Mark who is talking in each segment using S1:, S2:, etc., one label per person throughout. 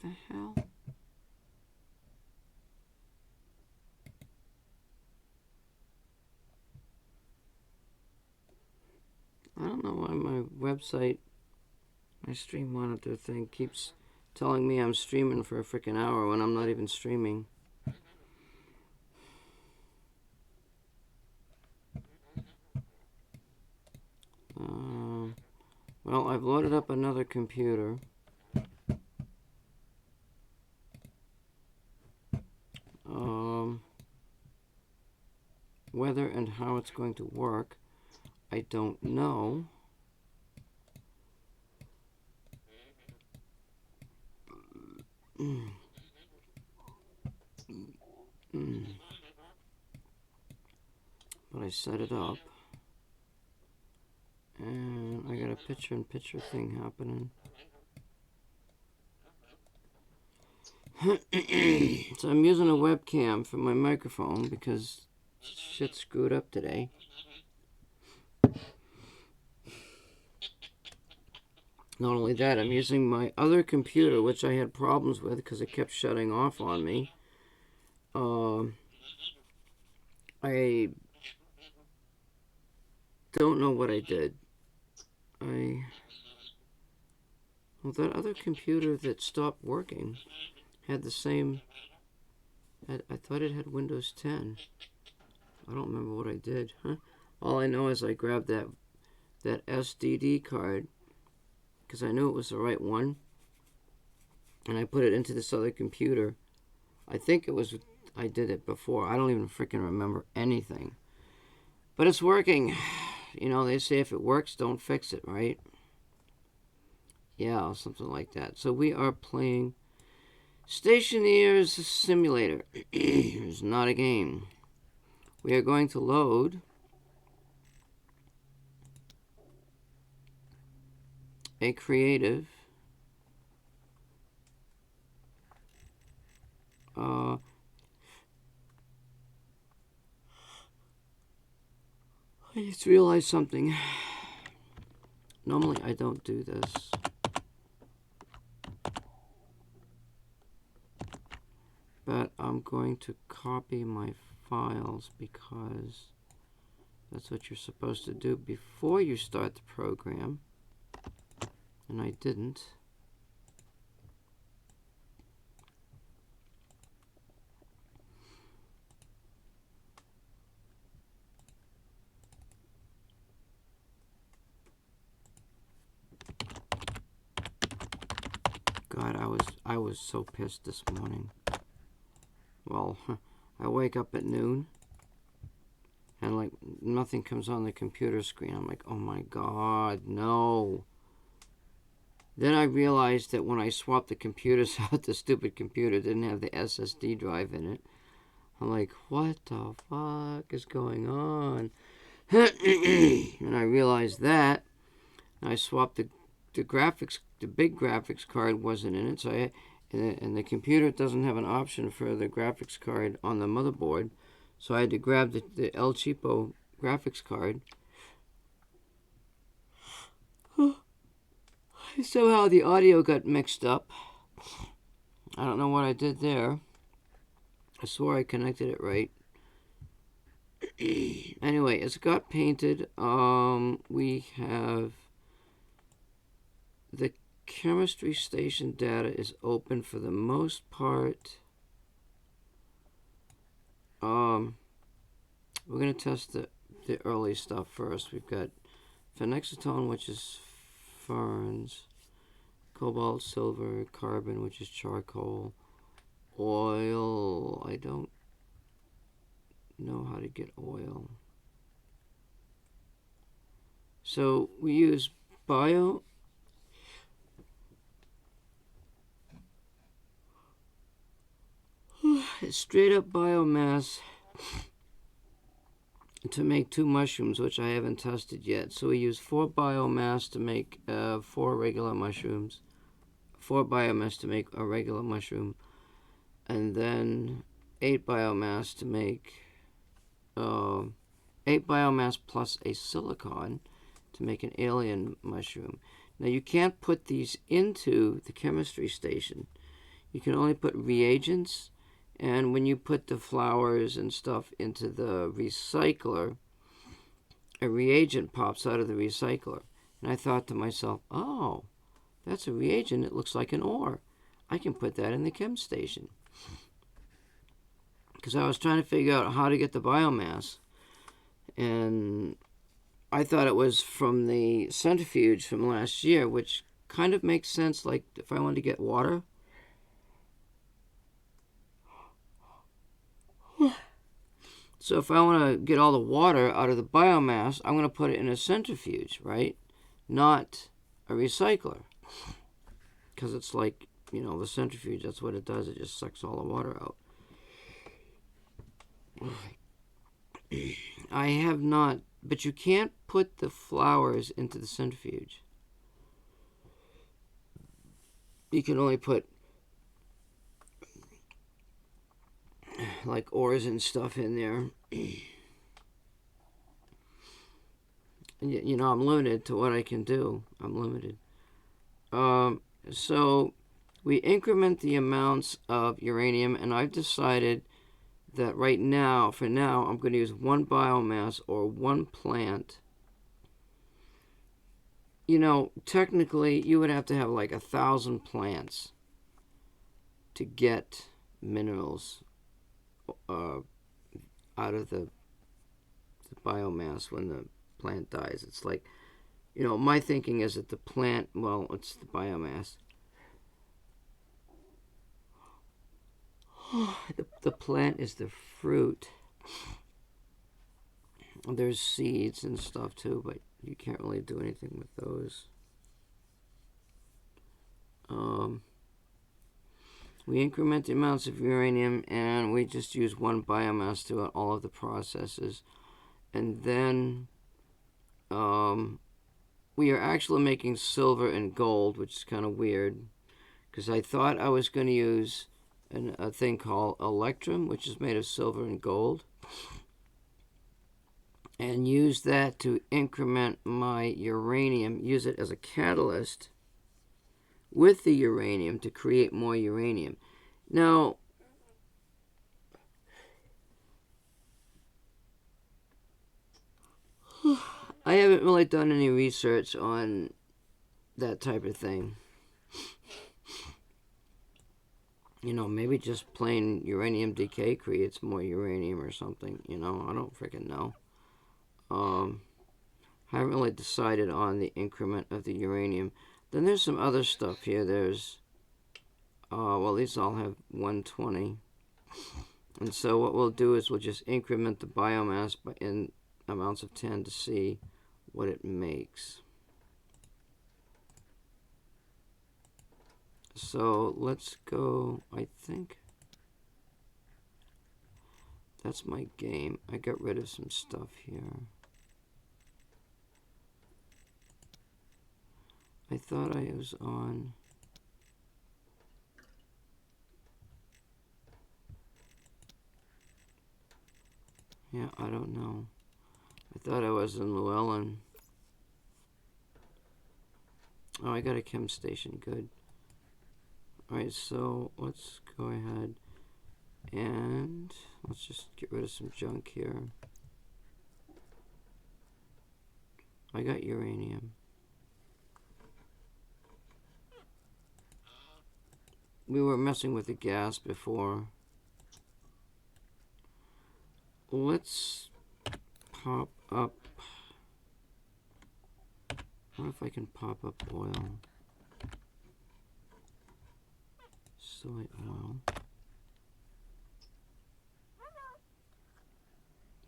S1: The hell? I don't know why my website, my stream monitor thing keeps telling me I'm streaming for a freaking hour when I'm not even streaming. Well, I've loaded up another computer. Whether and how it's going to work, I don't know. But I set it up. And I got a picture-in-picture thing happening. So I'm using a webcam for my microphone because shit screwed up today. Not only that, I'm using my other computer, which I had problems with because it kept shutting off on me. I don't know what I did. Well, that other computer that stopped working had the same... I thought it had Windows 10. I don't remember what I did. All I know is I grabbed that SDD card because I knew it was the right one, and I put it into this other computer. I think I did it before. I don't even freaking remember anything. But it's working. You know, they say if it works, don't fix it, right? Yeah, something like that. So we are playing Stationeers Simulator. It's not a game. We are going to load a creative I just realized something. Normally I don't do this. But I'm going to copy my files because that's what you're supposed to do before you start the program. And I didn't. God, I was so pissed this morning. Well, I wake up at noon and like nothing comes on the computer screen. I'm like, oh my God, no. Then I realized that when I swapped the computers out, the stupid computer didn't have the SSD drive in it. I'm like, what the fuck is going on? And I realized that. I swapped the graphics, the big graphics card wasn't in it, so and the computer doesn't have an option for the graphics card on the motherboard, so I had to grab the El Cheapo graphics card. Somehow the audio got mixed up. I don't know what I did there. I swore I connected it right. Anyway, it's got painted. We have the chemistry station data is open for the most part. We're going to test the early stuff first. We've got phenexetone, which is ferns, cobalt, silver, carbon, which is charcoal, oil. I don't know how to get oil. So we use straight up biomass to make 2 mushrooms, which I haven't tested yet. So we use 4 biomass to make 4 regular mushrooms, 4 biomass to make a regular mushroom, and then 8 biomass to make 8 biomass plus a silicon to make an alien mushroom. Now you can't put these into the chemistry station. You can only put reagents, and when you put the flowers and stuff into the recycler, a reagent pops out of the recycler. And I thought to myself, oh, that's a reagent. It looks like an ore. I can put that in the chem station. Because I was trying to figure out how to get the biomass. And I thought it was from the centrifuge from last year, which kind of makes sense. Like if I wanted to get water. So if I want to get all the water out of the biomass, I'm going to put it in a centrifuge, right? Not a recycler. Because it's like, the centrifuge, that's what it does. It just sucks all the water out. I have not, but you can't put the flowers into the centrifuge. You can only put like ores and stuff in there. And I'm limited to what I can do. I'm limited. So we increment the amounts of uranium, and I've decided that right now, for now, I'm going to use one biomass or one plant. Technically, you would have to have like 1,000 plants to get minerals out of the biomass when the plant dies. It's like, my thinking is that the plant, well, it's the biomass. The plant is the fruit. There's seeds and stuff too, but you can't really do anything with those. We increment the amounts of uranium, and we just use one biomass throughout all of the processes. And then we are actually making silver and gold, which is kind of weird, because I thought I was going to use a thing called electrum, which is made of silver and gold, and use that to increment my uranium, use it as a catalyst with the uranium to create more uranium. Now, I haven't really done any research on that type of thing. Maybe just plain uranium decay creates more uranium or something. I don't freaking know. I haven't really decided on the increment of the uranium. Then there's some other stuff here. There's, these all have 120. And so what we'll do is we'll just increment the biomass in amounts of 10 to see what it makes. So let's go, I think that's my game. I got rid of some stuff here. I thought I was on. Yeah, I don't know. I thought I was in Llewellyn. Oh, I got a chem station. Good. Alright, so let's go ahead and let's just get rid of some junk here. I got uranium. We were messing with the gas before. Let's pop up. I wonder if I can pop up oil. Soy oil.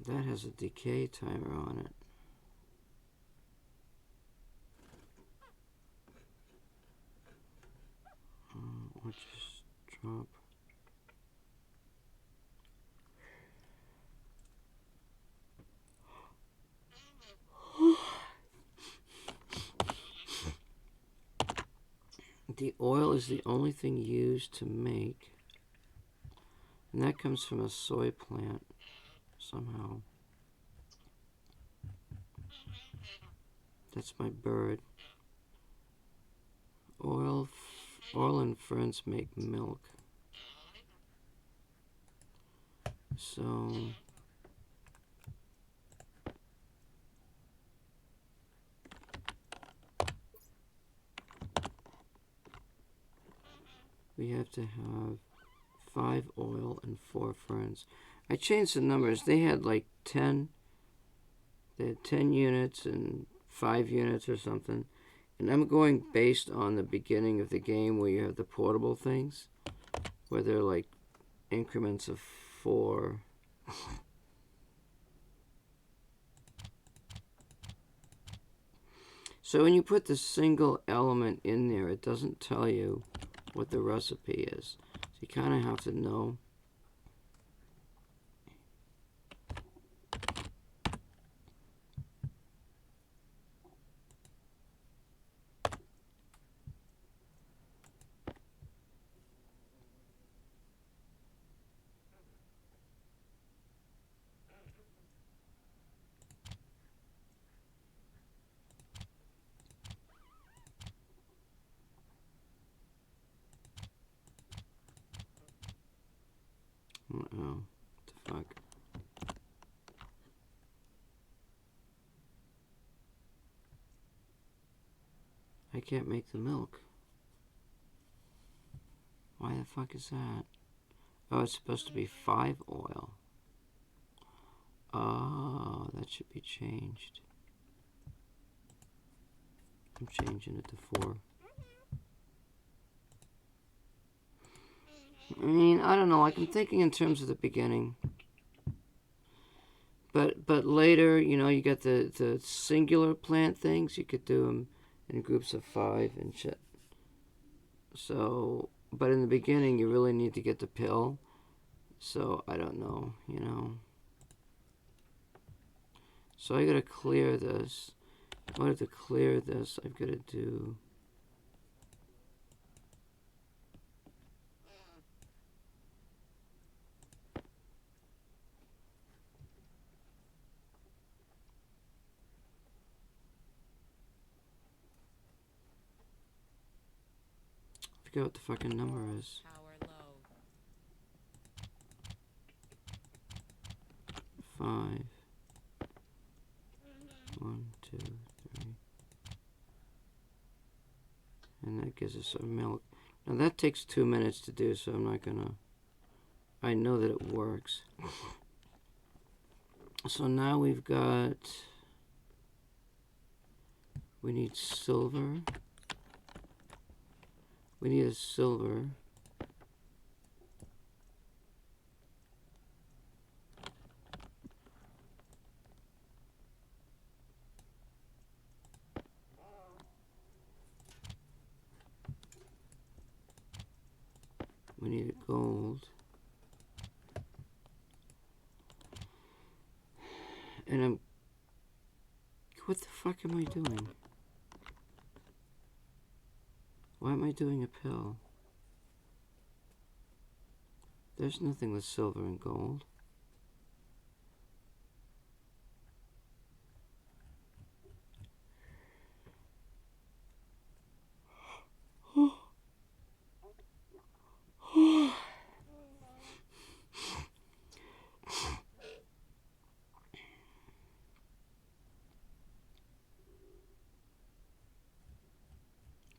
S1: That has a decay timer on it. Let's just drop. The oil is the only thing used to make, and that comes from a soy plant somehow. That's my bird. Oil Oil and ferns make milk. So we have to have 5 oil and 4 ferns. I changed the numbers. They had like 10. They had 10 units and 5 units or something. And I'm going based on the beginning of the game where you have the portable things, where they're like increments of 4. So when you put the single element in there, it doesn't tell you what the recipe is. So you kind of have to know. Uh-oh. What the fuck? I can't make the milk. Why the fuck is that? Oh, it's supposed to be 5 oil. Oh, that should be changed. I'm changing it to 4. I mean, I don't know. Like, I'm thinking in terms of the beginning. But later, you know, you got the singular plant things. You could do them in groups of 5 and shit. So, but in the beginning, you really need to get the pill. So, I don't know, you know. So, I gotta clear this. In order to clear this, I've got to do... I forget what the fucking number is. 5. 1, 2, 3. And that gives us our milk. Now that takes 2 minutes to do, so I'm not gonna... I know that it works. So now we've got... We need silver. We need a silver. We need a gold. And I'm... What the fuck am I doing? Why am I doing a pill? There's nothing with silver and gold.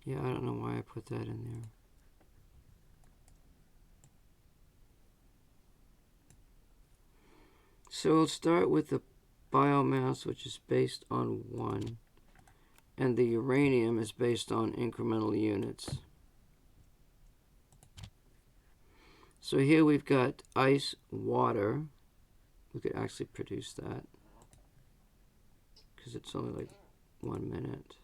S1: Yeah, I don't know why I put that in there. So we'll start with the biomass, which is based on 1. And the uranium is based on incremental units. So here we've got ice, water. We could actually produce that, because it's only like 1 minute.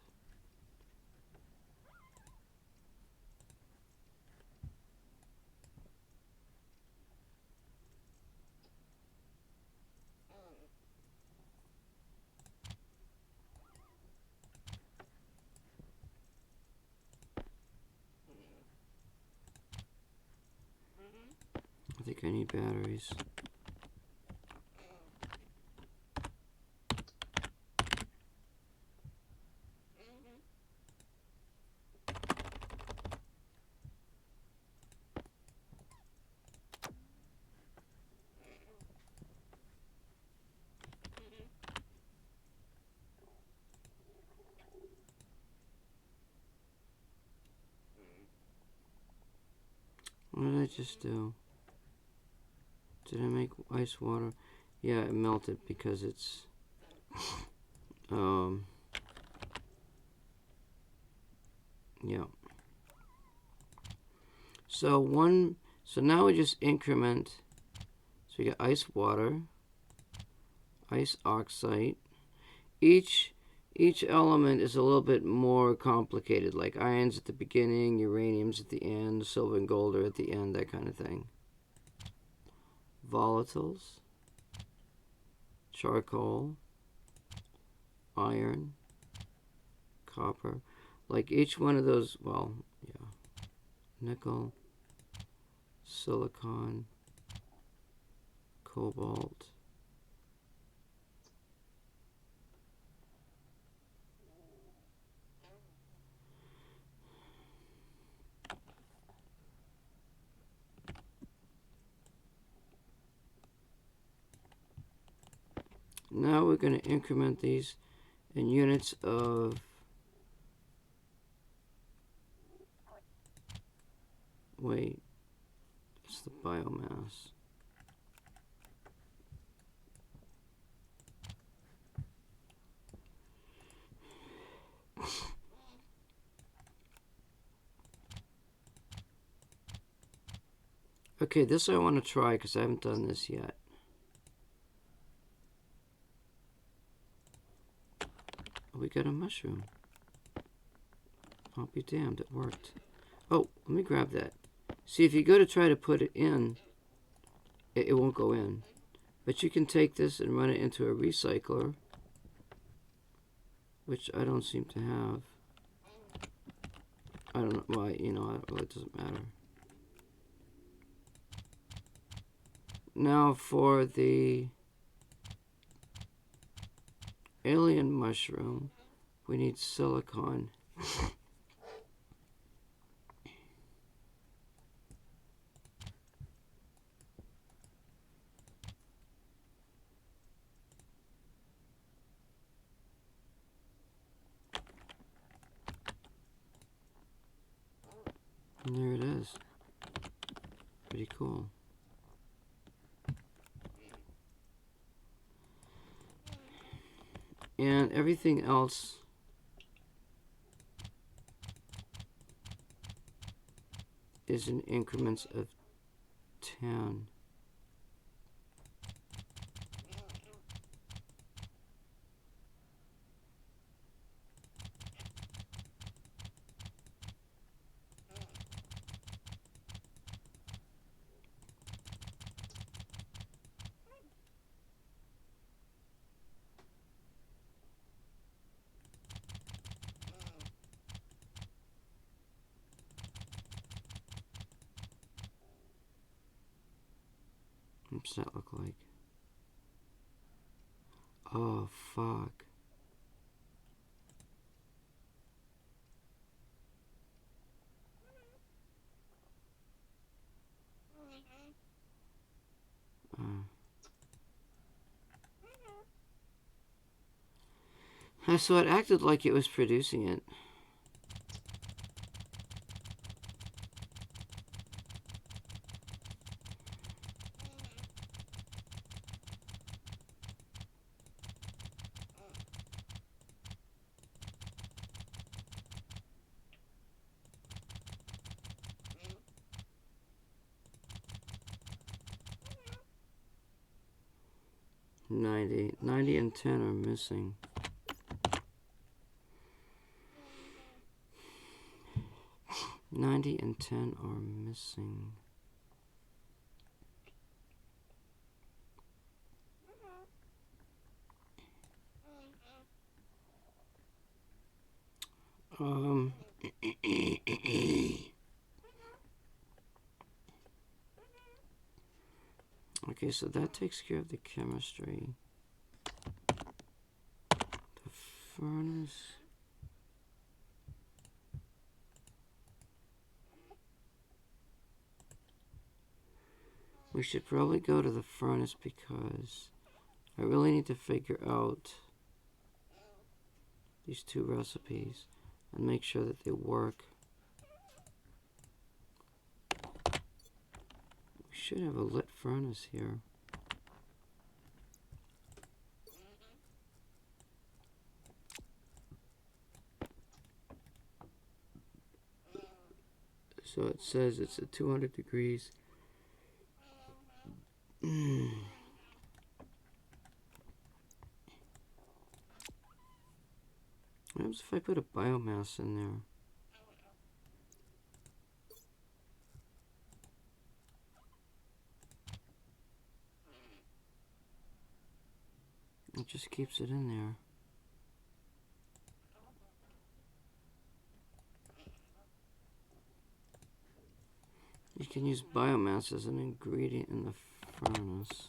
S1: I think I need batteries. What did I just do? Did I make ice water? Yeah, it melted because it's yeah. So now we just increment. So we got ice water, ice oxide. Each element is a little bit more complicated, like iron's at the beginning, uranium's at the end, silver and gold are at the end, that kind of thing. Volatiles, charcoal, iron, copper. Like each one of those, well, yeah, nickel, silicon, cobalt. Now we're going to increment these in units of wait, it's the biomass. Okay, this I want to try because I haven't done this yet. We got a mushroom. I'll be damned, it worked. Oh, let me grab that. See, if you go to try to put it in, it won't go in. But you can take this and run it into a recycler, which I don't seem to have. I don't know why, well, it doesn't matter. Now for the alien mushroom, we need silicon. And there it is. Pretty cool. And everything else is in increments of 10. What's that look like? Oh, fuck. So it acted like it was producing it. Ninety and 10 are missing. $90 and $10 are missing. Okay, so that takes care of the chemistry. The furnace. We should probably go to the furnace because I really need to figure out these two recipes and make sure that they work. should have a lit furnace here. So it says it's at 200 degrees. What happens if I put a biomass in there? It just keeps it in there. You can use biomass as an ingredient in the furnace.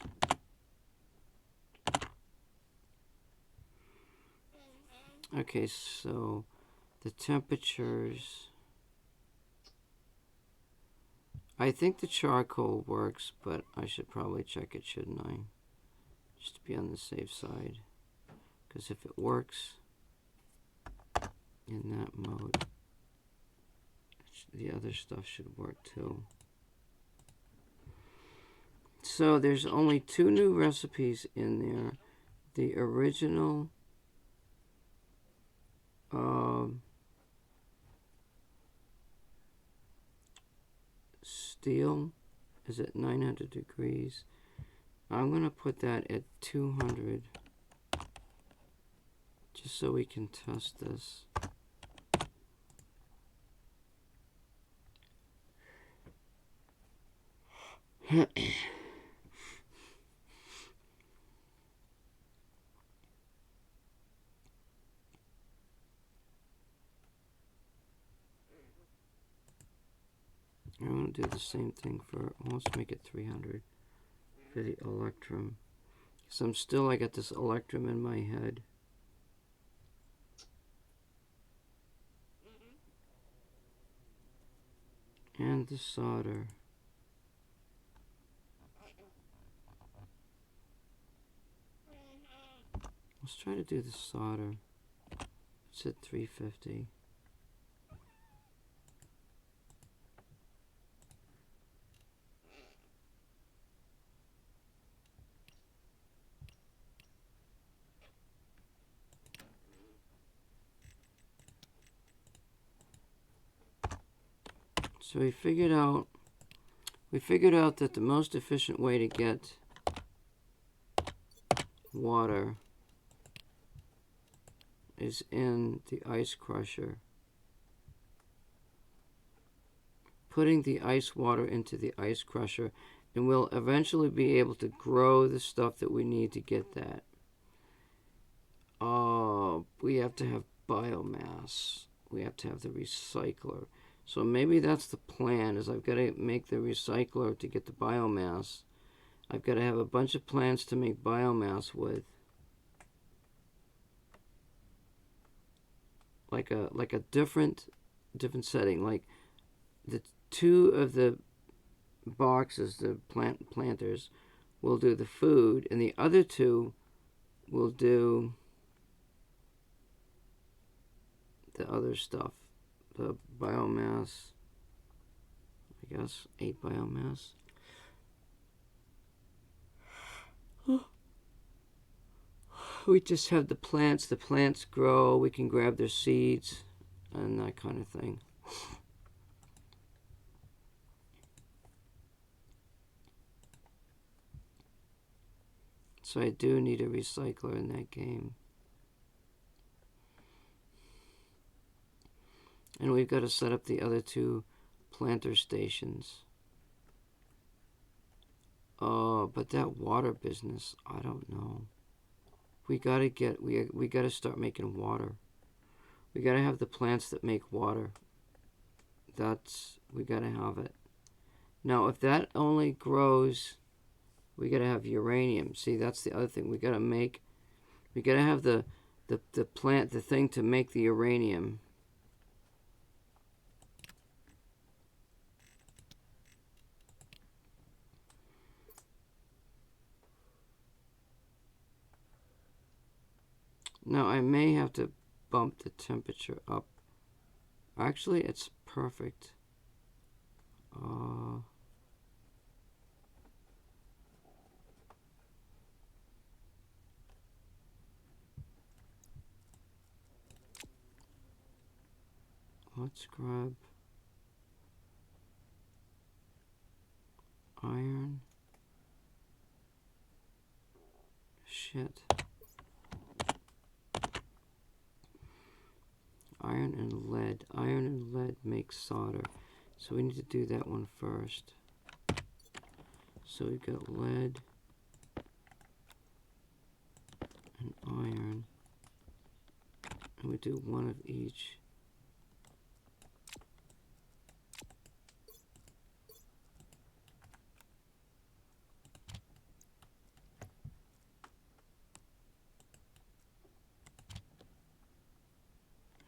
S1: Okay, so the temperatures. I think the charcoal works, but I should probably check it, shouldn't I? Just to be on the safe side. Because if it works in that mode, the other stuff should work too. So there's only 2 new recipes in there. The original steel is at 900 degrees. I'm going to put that at 200 just so we can test this. I'm going to do the same thing for, let's make it 300 for the electrum. So I got this electrum in my head. And the solder. Let's try to do the solder. It's at 350. So we figured out that the most efficient way to get water is in the ice crusher. Putting the ice water into the ice crusher, and we'll eventually be able to grow the stuff that we need to get that. We have to have biomass. We have to have the recycler. So maybe that's the plan, is I've got to make the recycler to get the biomass. I've got to have a bunch of plants to make biomass with. Like a different setting. Like the 2 of the boxes, the planters, will do the food, and the other 2 will do the other stuff. The biomass, I guess, 8 biomass. We just have the plants grow, we can grab their seeds, and that kind of thing. So I do need a recycler in that game. And we've got to set up the other 2 planter stations. But that water business, I don't know. We gotta start making water. We gotta have the plants that make water. We gotta have it. Now, if that only grows, we gotta have uranium. See, that's the other thing. We gotta have the plant, the thing to make the uranium. Now, I may have to bump the temperature up. Actually, it's perfect. let's grab iron. Shit. Iron and lead. Iron and lead make solder. So we need to do that one first. So we've got lead and iron. And we do one of each.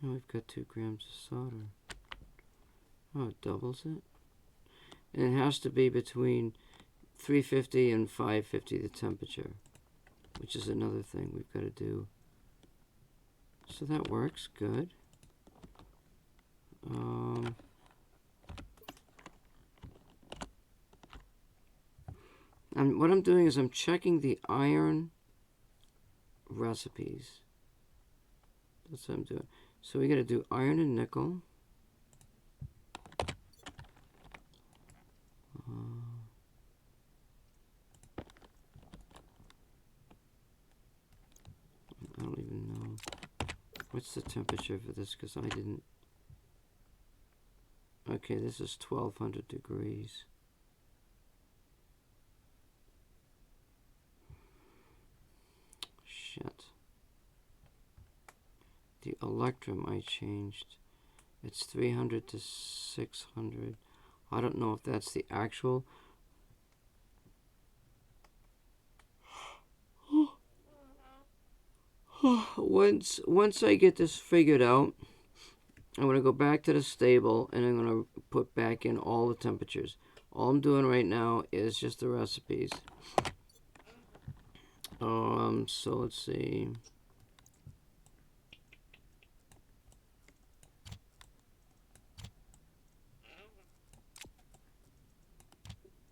S1: And we've got 2 grams of solder. Oh, it doubles it. And it has to be between 350 and 550 the temperature, which is another thing we've got to do. So that works good. And what I'm doing is I'm checking the iron recipes. That's what I'm doing. So we got to do iron and nickel. I don't even know. What's the temperature for this? Because I didn't. Okay, this is 1200 degrees. Shit. The electrum I changed. It's 300 to 600. I don't know if that's the actual. Once I get this figured out, I'm going to go back to the stable and I'm going to put back in all the temperatures. All I'm doing right now is just the recipes. So let's see.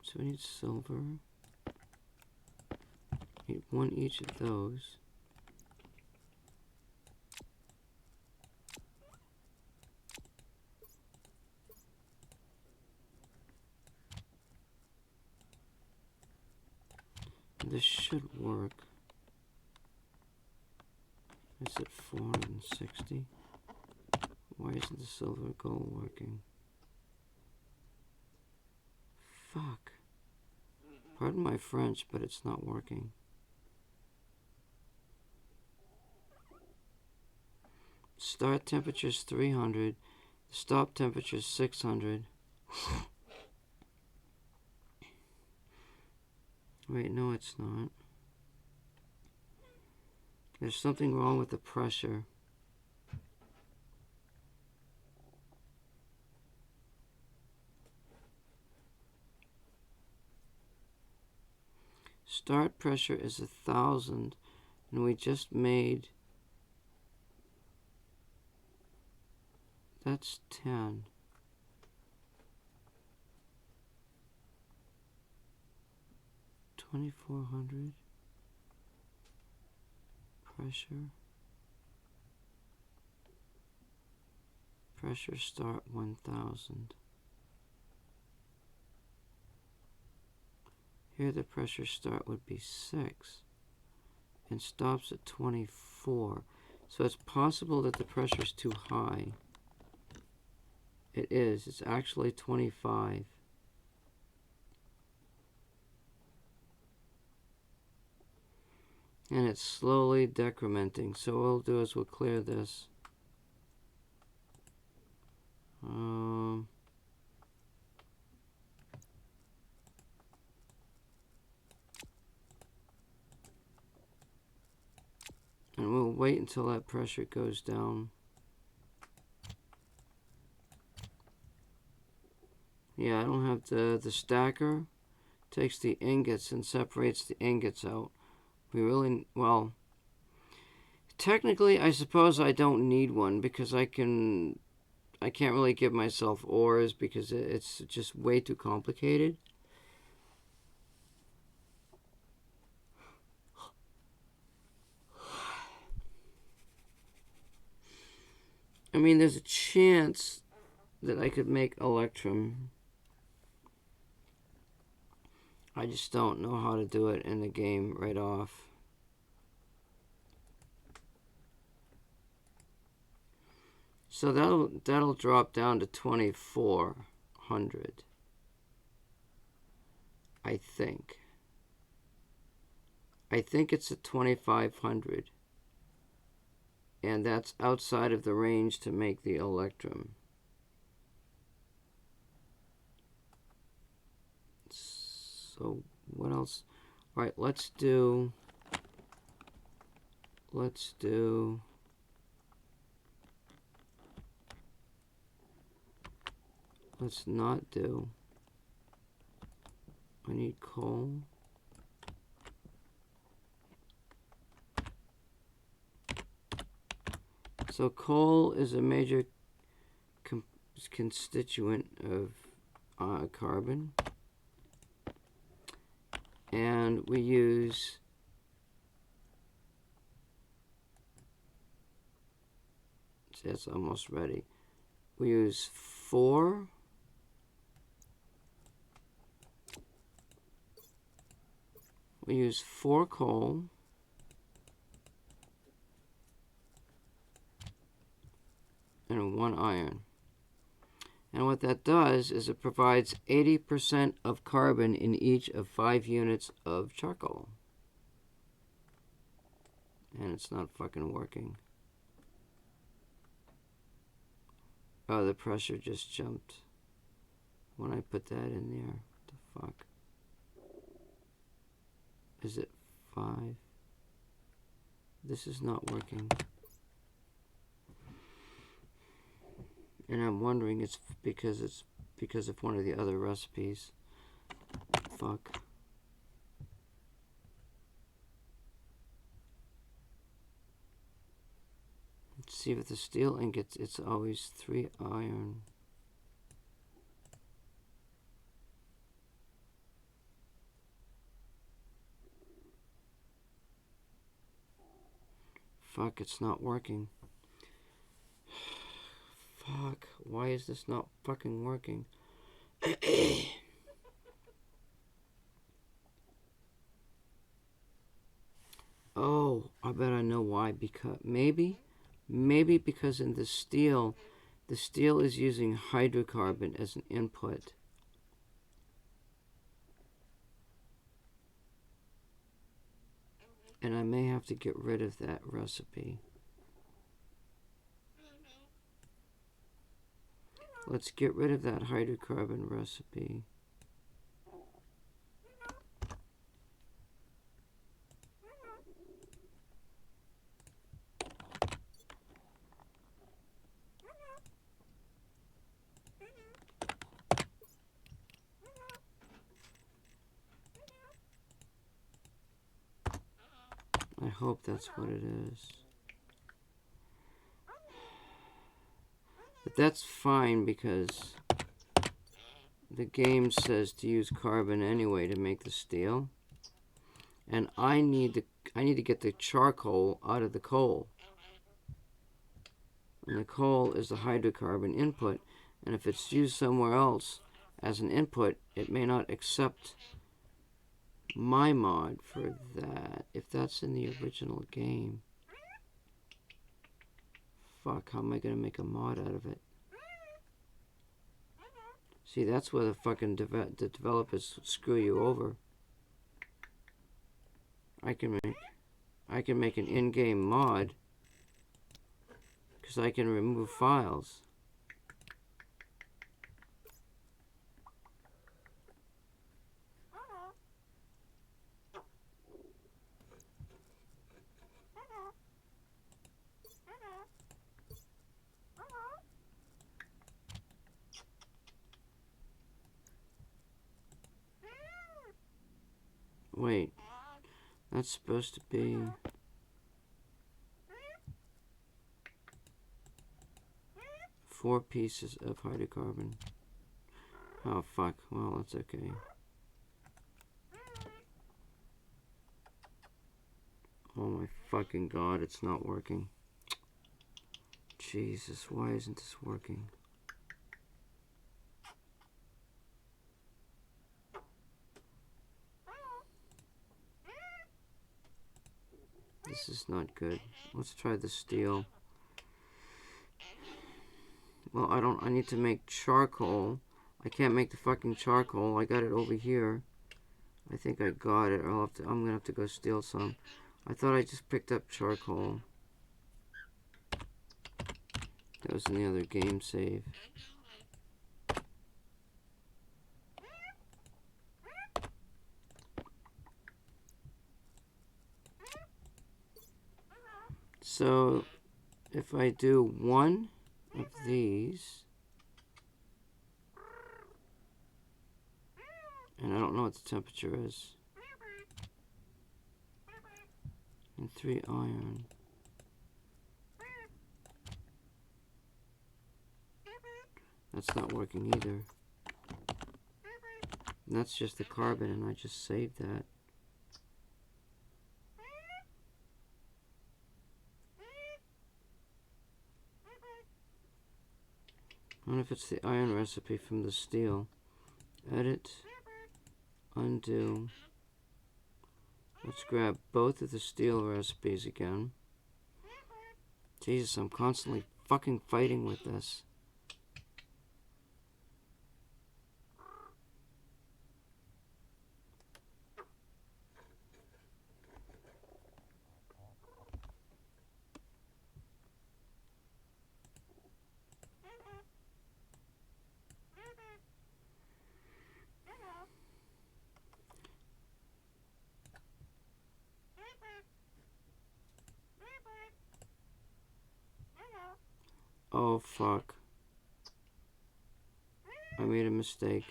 S1: So we need silver. Need 1 each of those. This should work. Is it 460? Why isn't the silver gold working? Fuck. Pardon my French, but it's not working. Start temperature is 300. Stop temperature is 600. Wait, no, it's not. There's something wrong with the pressure. Start pressure is 1,000, and we just made. That's 10. $2,400. Pressure. Pressure start 1,000. Here the pressure start would be 6 and stops at 24. So it's possible that the pressure is too high. It is. It's actually 25. And it's slowly decrementing. So what we'll do is we'll clear this. And we'll wait until that pressure goes down. Yeah, I don't have the stacker. Takes the ingots and separates the ingots out. We really, well, technically I suppose I don't need one because I can't really give myself ores because it's just way too complicated. I mean, there's a chance that I could make electrum. I just don't know how to do it in the game right off. So that'll drop down to 2400. I think. I think it's at 2500. And that's outside of the range to make the electrum. So what else? All right, let's not do. I need coal. So coal is a major constituent of carbon. And we use it's almost ready. We use 4 coal and 1 iron. And what that does is it provides 80% of carbon in each of 5 units of charcoal. And it's not fucking working. Oh, the pressure just jumped when I put that in there. What the fuck? Is it 5? This is not working. And I'm wondering it's because of one of the other recipes. Fuck. Let's see, with the steel ingots, it's always 3 iron. Fuck, it's not working. Fuck, why is this not fucking working? Oh, I bet I know why. Because maybe because in the steel is using hydrocarbon as an input. And I may have to get rid of that recipe. Let's get rid of that hydrocarbon recipe. I hope that's what it is. But that's fine because the game says to use carbon anyway to make the steel. And I need to get the charcoal out of the coal. And the coal is the hydrocarbon input. And if it's used somewhere else as an input, it may not accept my mod for that. If that's in the original game. Fuck, how am I going to make a mod out of it? See, that's where the fucking the developers screw you over. I can make an in-game mod because I can remove files. Wait, that's supposed to be... four pieces of hydrocarbon. Oh, fuck. Well, that's okay. Oh my fucking god, it's not working. Jesus, why isn't this working? This is not good. Let's try the steel. Well, I need to make charcoal. I can't make the fucking charcoal. I got it over here. I think I got it. I'm gonna have to go steal some. I thought I just picked up charcoal. That was in the other game save. So, if I do one of these, and I don't know what the temperature is, and 3 iron. That's not working either. And that's just the carbon, and I just saved that. I wonder if it's the iron recipe from the steel. Edit, undo. Let's grab both of the steel recipes again. Jesus, I'm constantly fucking fighting with this. Oh, fuck. I made a mistake.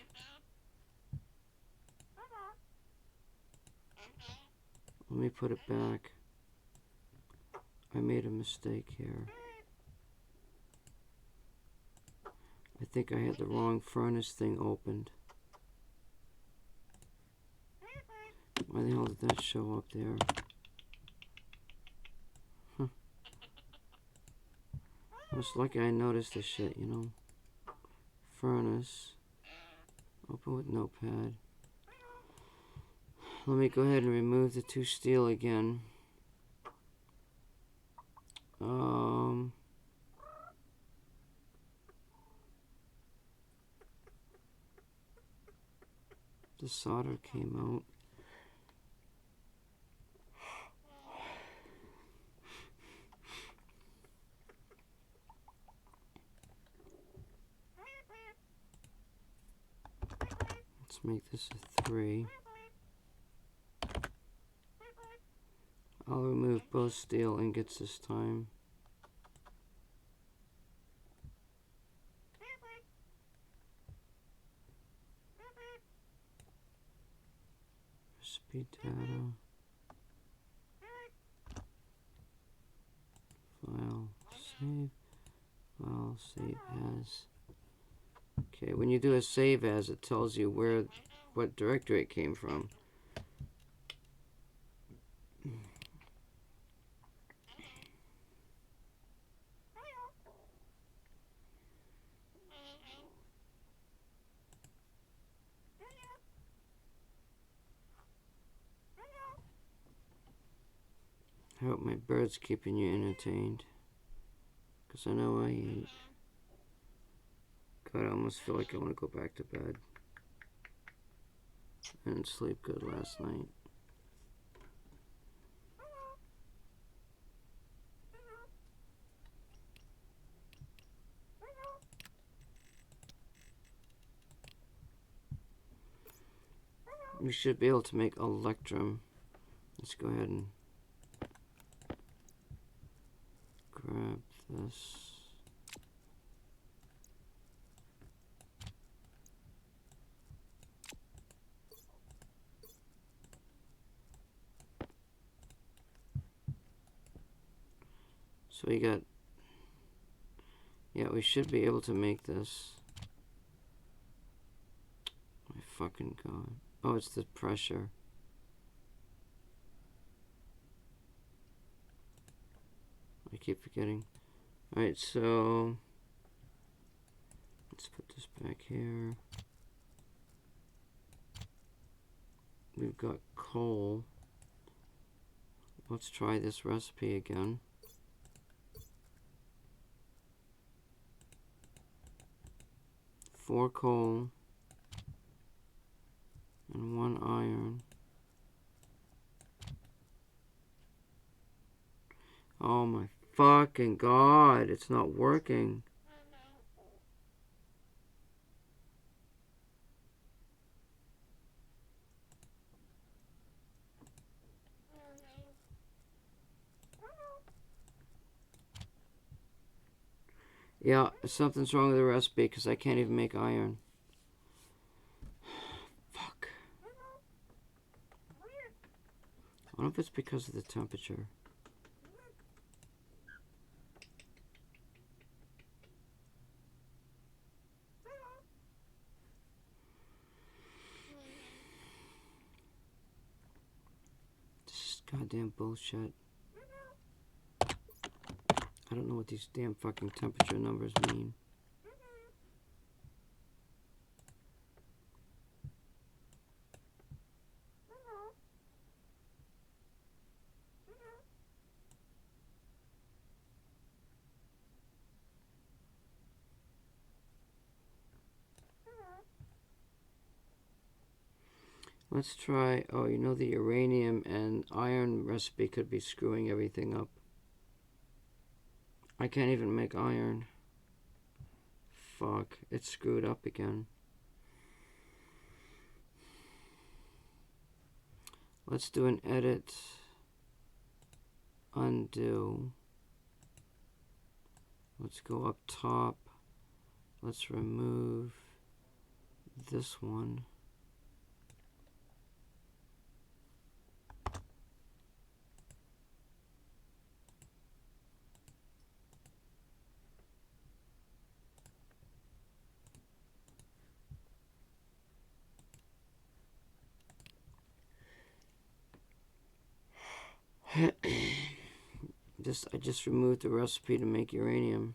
S1: Let me put it back. I made a mistake here. I think I had the wrong furnace thing opened. Why the hell did that show up there? Huh. I was lucky I noticed this shit, you know. Furnace. Open with notepad. Let me go ahead and remove the 2 steel again. The solder came out. Let's make this a 3. I'll remove both steel ingots this time. Recipe data. File, save. File, save as. Okay, when you do a save as, it tells you what directory it came from. I hope my bird's keeping you entertained, because I know I eat. God, I almost feel like I want to go back to bed. I didn't sleep good last night. We should be able to make electrum. Let's go ahead and grab this. So we got, yeah, we should be able to make this. My fucking God. Oh, it's the pressure. I keep forgetting. Alright, so let's put this back here. We've got coal. Let's try this recipe again. 4 coal and 1 iron. Oh my fucking god, it's not working. Yeah, something's wrong with the recipe because I can't even make iron. Fuck. I wonder if it's because of the temperature. This is goddamn bullshit. I don't know what these damn fucking temperature numbers mean. Let's try, oh, you know the uranium and iron recipe could be screwing everything up. I can't even make iron. Fuck, it's screwed up again. Let's do an edit, undo. Let's go up top. Let's remove this one. I just removed the recipe to make uranium.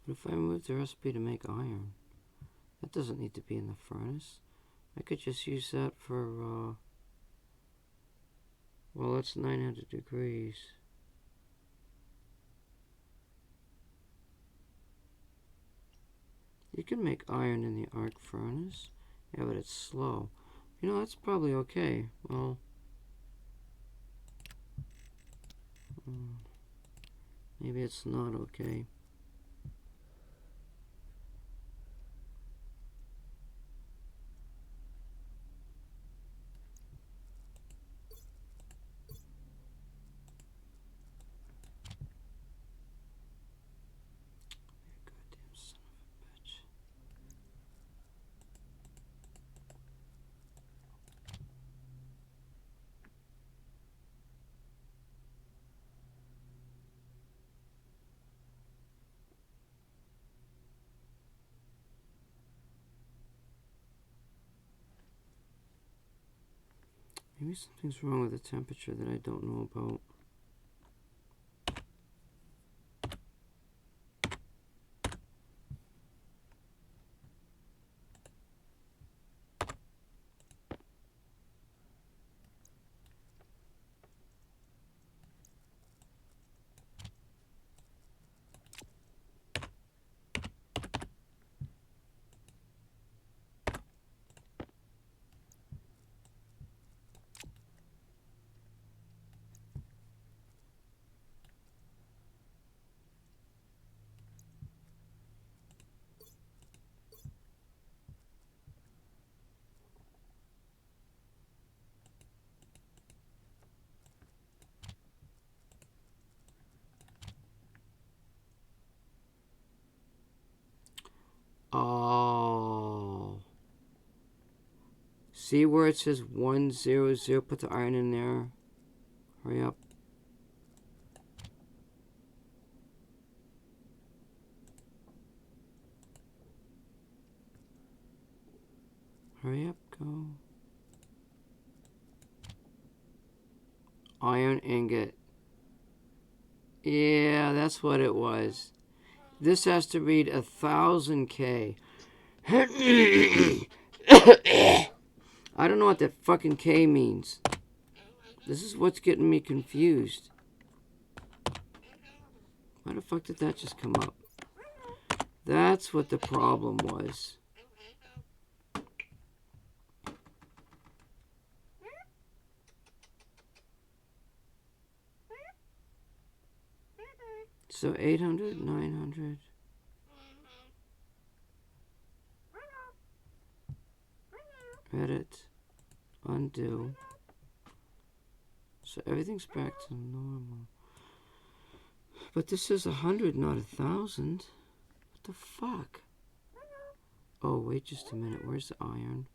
S1: What if I remove the recipe to make iron? That doesn't need to be in the furnace. I could just use that for, well, that's 900 degrees. You can make iron in the arc furnace. Yeah, but it's slow. You know, that's probably okay. Well, maybe it's not okay. Goddamn son of a bitch. Maybe something's wrong with the temperature that I don't know about. Oh. See where it says 100? Put the iron in there. Hurry up. Hurry up, go. Iron ingot. Yeah, that's what it was. This has to read 1000K. I don't know what that fucking K means. This is what's getting me confused. Why the fuck did that just come up? That's what the problem was. So 800, 900. Edit. Undo. So everything's back to normal. But this is 100, not 1,000. What the fuck? Oh, wait just a minute. Where's the iron?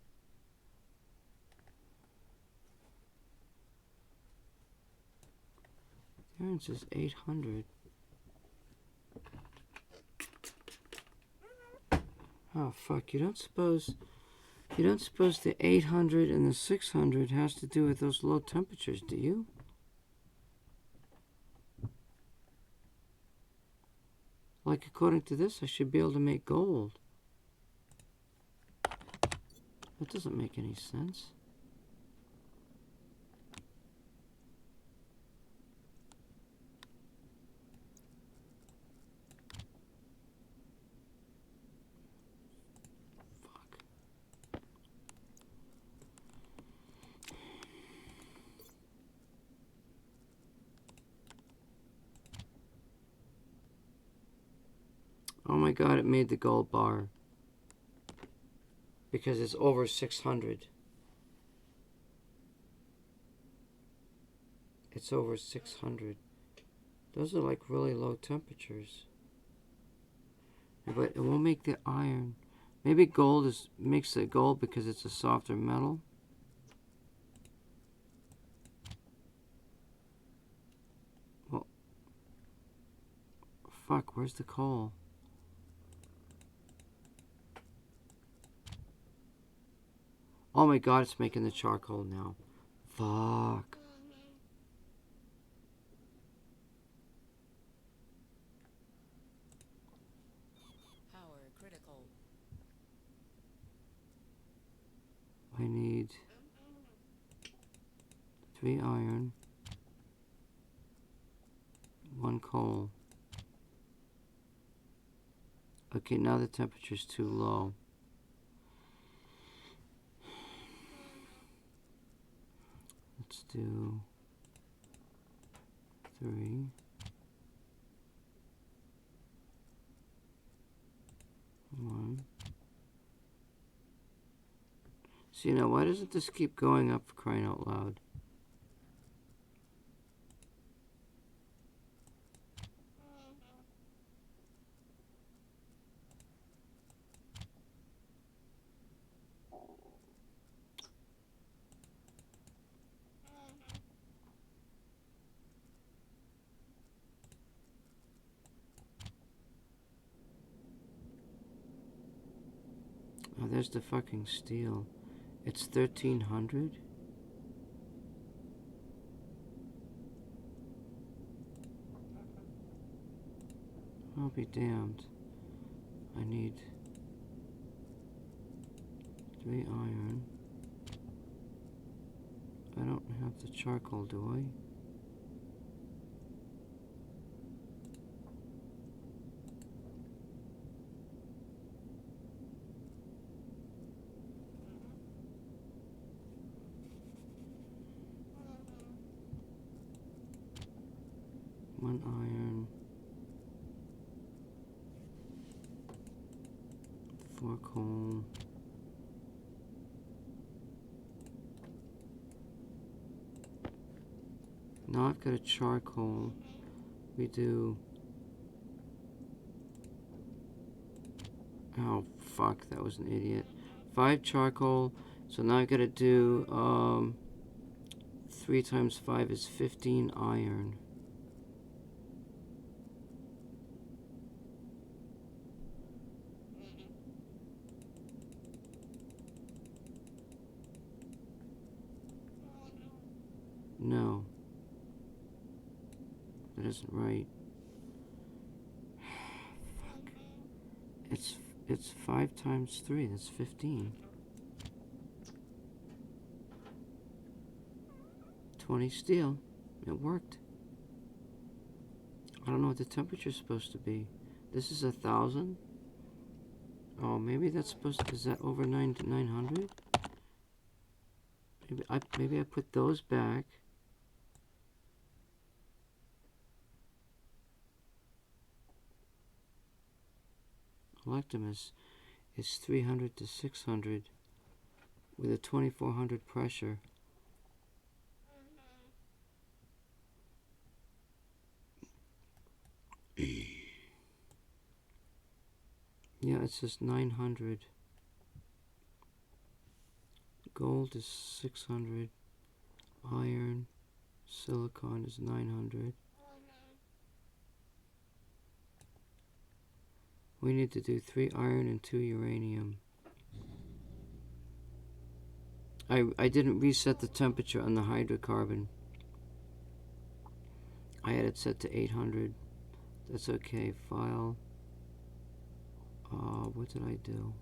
S1: The iron says 800. Oh, fuck. You don't suppose the 800 and the 600 has to do with those low temperatures, do you? Like, according to this, I should be able to make gold. That doesn't make any sense. Fuck. Oh my god, it made the gold bar. Because it's over 600. It's over 600. Those are like really low temperatures. But it won't make the iron. Maybe gold makes the gold because it's a softer metal. Well, fuck, where's the coal? Oh my god, it's making the charcoal now. Fuck.
S2: Power critical.
S1: I need 3 iron, 1 coal. Okay, now the temperature's too low. Let's do 3. 1. See, now why doesn't this keep going up, for crying out loud? Oh, there's the fucking steel. It's 1,300? I'll be damned. I need 3 iron. I don't have the charcoal, do I? One iron. 4 coal. Now I've got a charcoal. We do... Oh, fuck, that was an idiot. 5 charcoal. So now I've got to do, 3 times 5 is 15 iron. No. That isn't right. Fuck. It's It's 5 times 3, that's 15. 20 steel. It worked. I don't know what the temperature's supposed to be. This is 1,000. Oh, maybe that's supposed to, is that over 900? Maybe I put those back. Electum is 300 to 600 with a 2400 pressure. Yeah, it says 900. Gold is 600. Iron, silicon is 900. We need to do 3 iron and 2 uranium. I didn't reset the temperature on the hydrocarbon. I had it set to 800. That's okay. File. What did I do?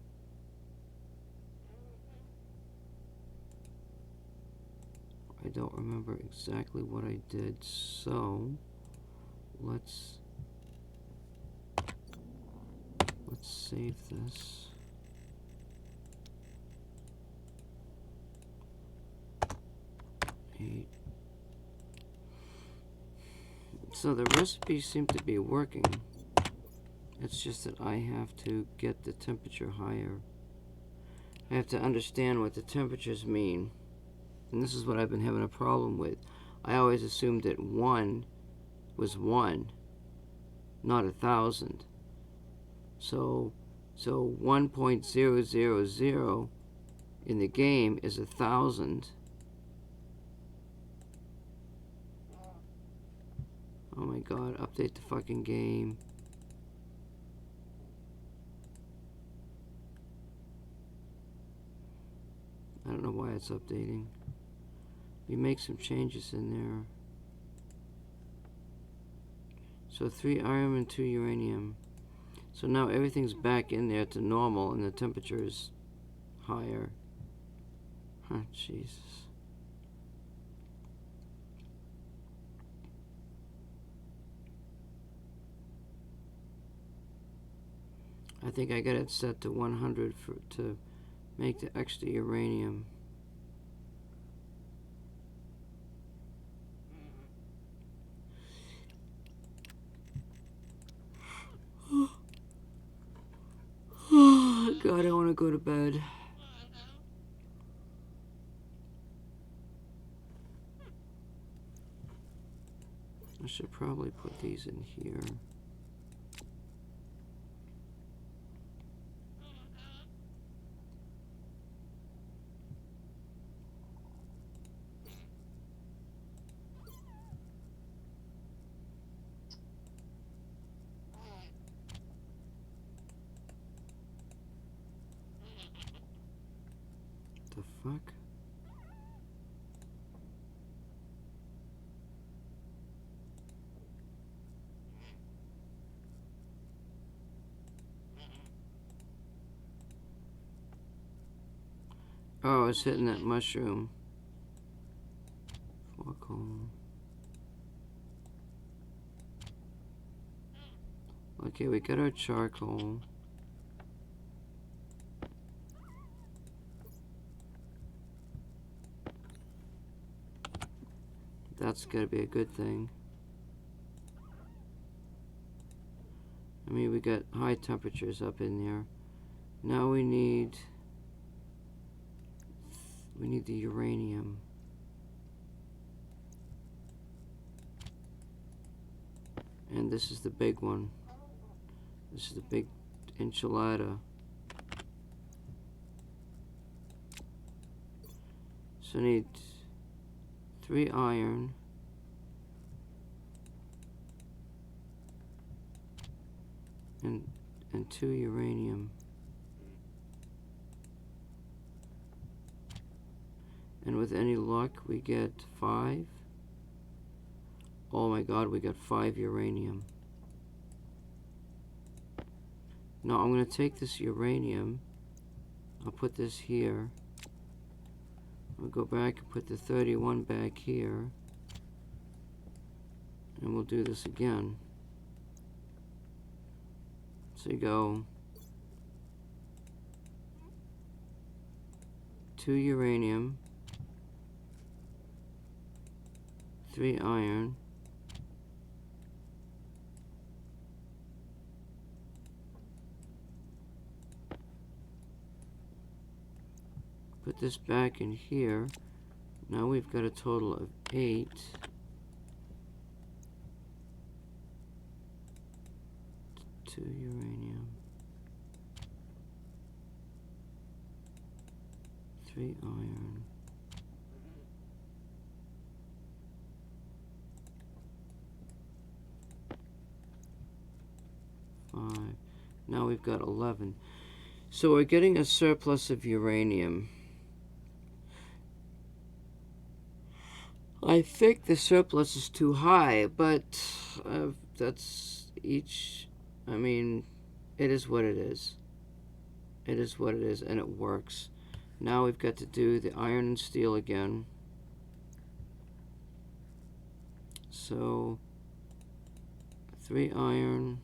S1: I don't remember exactly what I did, so let's save this. So the recipes seem to be working. It's just that I have to get the temperature higher. I have to understand what the temperatures mean. And this is what I've been having a problem with. I always assumed that 1 was 1, not 1,000. So 1.000 in the game is 1,000. Oh my god, update the fucking game. I don't know why it's updating. We make some changes in there. So 3 iron and 2 uranium. So now everything's back in there to normal and the temperature is higher. Huh, Jesus. I think I got it set to 100 to make the extra uranium. Oh, God, I want to go to bed. I should probably put these in here. The fuck? Oh, it's hitting that mushroom. Forecone. Okay, we got our charcoal. That's gotta be a good thing. I mean, we got high temperatures up in there. Now we need the uranium. And this is the big one. This is the big enchilada. So I need 3 iron. And 2 uranium. And with any luck, we get 5. Oh my god, we got 5 uranium. Now I'm going to take this uranium. I'll put this here. I'll go back and put the 31 back here. And we'll do this again. So you go 2 uranium, 3 iron, put this back in here. Now we've got a total of 8. 2 uranium, 3 iron, 5. Now we've got 11. So we're getting a surplus of uranium. I think the surplus is too high, but that's each. I mean, it is what it is. It is what it is, and it works. Now we've got to do the iron and steel again. So 3 iron,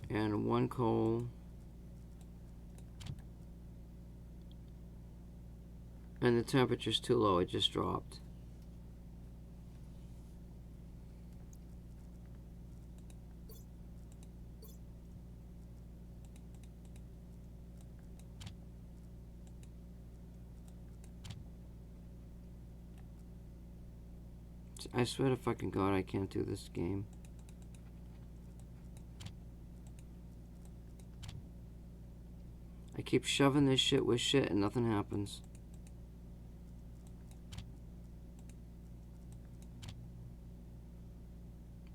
S1: and 1 coal, and the temperature's too low, it just dropped. I swear to fucking God, I can't do this game. I keep shoving this shit with shit and nothing happens.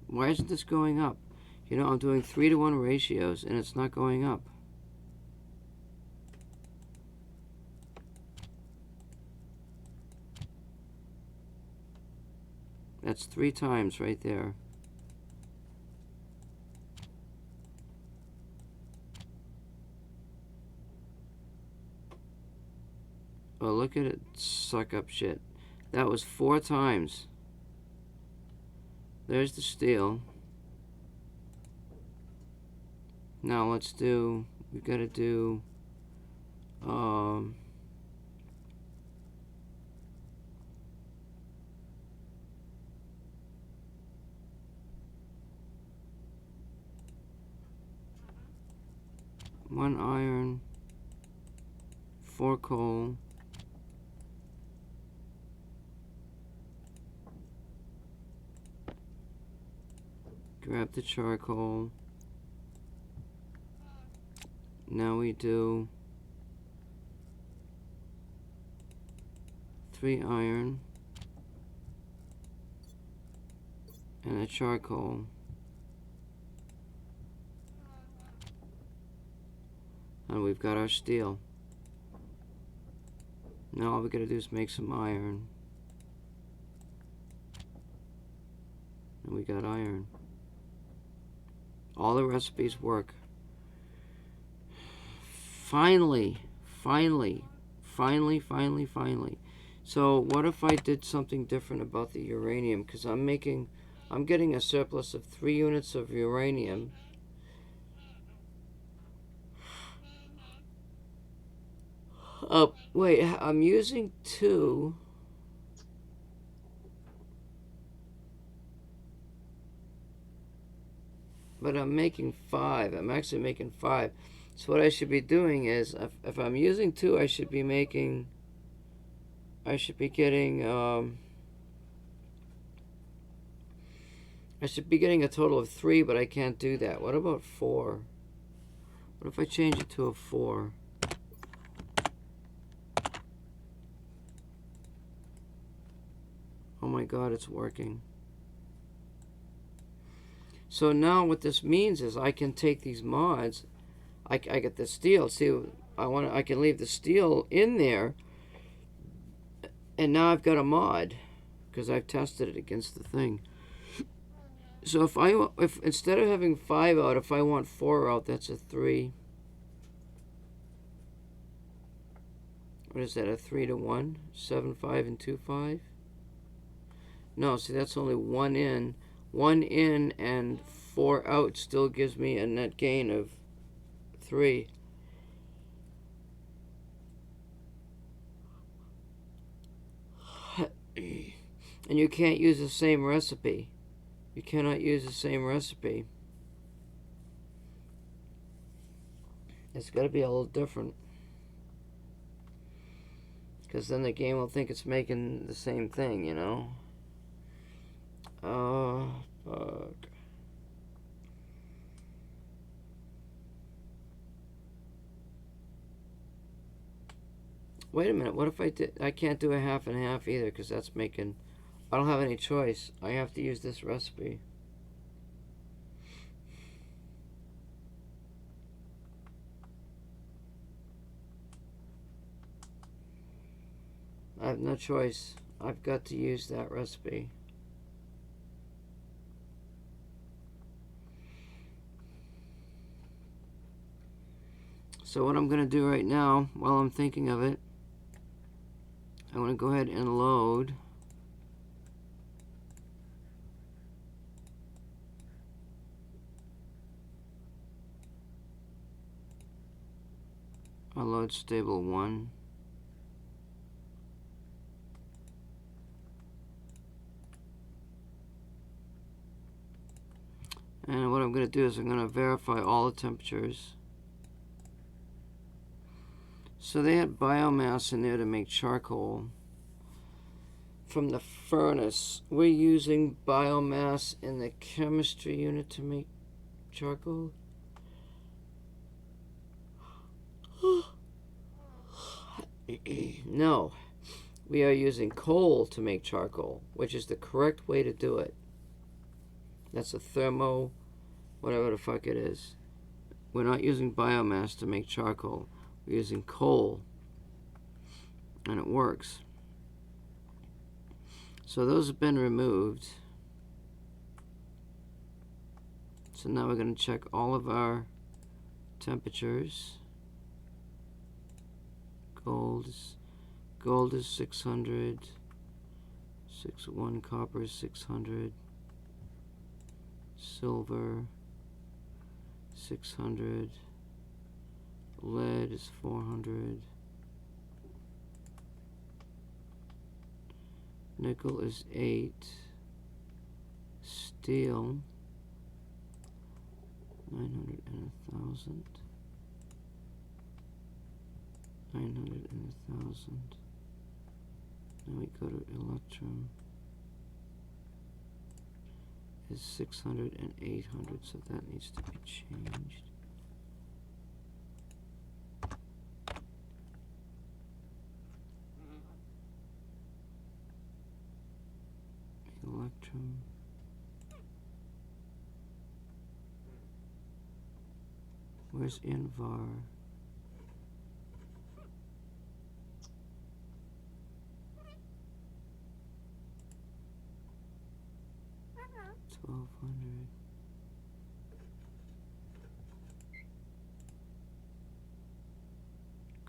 S1: Why isn't this going up? You know, I'm doing 3-to-1 ratios and it's not going up. That's 3 times right there. Oh, look at it suck up shit. That was 4 times. There's the steel. Now let's do, we've got to do, 1 iron, 4 coal, grab the charcoal. Now we do 3 iron and a charcoal. And we've got our steel. Now all we gotta do is make some iron. And we got iron. All the recipes work. Finally. So what if I did something different about the uranium? Because I'm getting a surplus of 3 units of uranium. Wait, I'm using 2. But I'm making 5. I'm actually making 5. So what I should be doing is, if I'm using 2, I should be getting, I should be getting a total of 3, but I can't do that. What about 4? What if I change it to a 4? Oh my God, it's working. So now what this means is I can take these mods. I get the steel. See, I can leave the steel in there, and now I've got a mod because I've tested it against the thing. So if instead of having 5 out, if I want 4 out, that's a 3. What is that, a 3 to 1? 7, 5, and 2, 5? No, see, that's only 1 in. 1 in and 4 out still gives me a net gain of 3. And you can't use the same recipe. You cannot use the same recipe. It's got to be a little different. Because then the game will think it's making the same thing, you know? Oh, fuck. Wait a minute, what if I can't do a half and half either, because that's making... I don't have any choice. I have to use this recipe. I have no choice. I've got to use that recipe. So what I'm going to do right now, while I'm thinking of it, I'm going to go ahead and load I'll load stable 1. And what I'm going to do is I'm going to verify all the temperatures. So they had biomass in there to make charcoal from the furnace. We're using biomass in the chemistry unit to make charcoal. No, we are using coal to make charcoal, which is the correct way to do it. That's a thermo, whatever the fuck it is. We're not using biomass to make charcoal. We're using coal, and it works. So those have been removed. So now we're going to check all of our temperatures. Gold is 600. 6-1 copper is 600. Silver 600. Lead is 400. Nickel is 8. Steel 900 and 1,000. 900 and 1,000. Then we go to electrum. Is 600 and 800, so that needs to be changed. Electrum. Where's Invar? $1,200.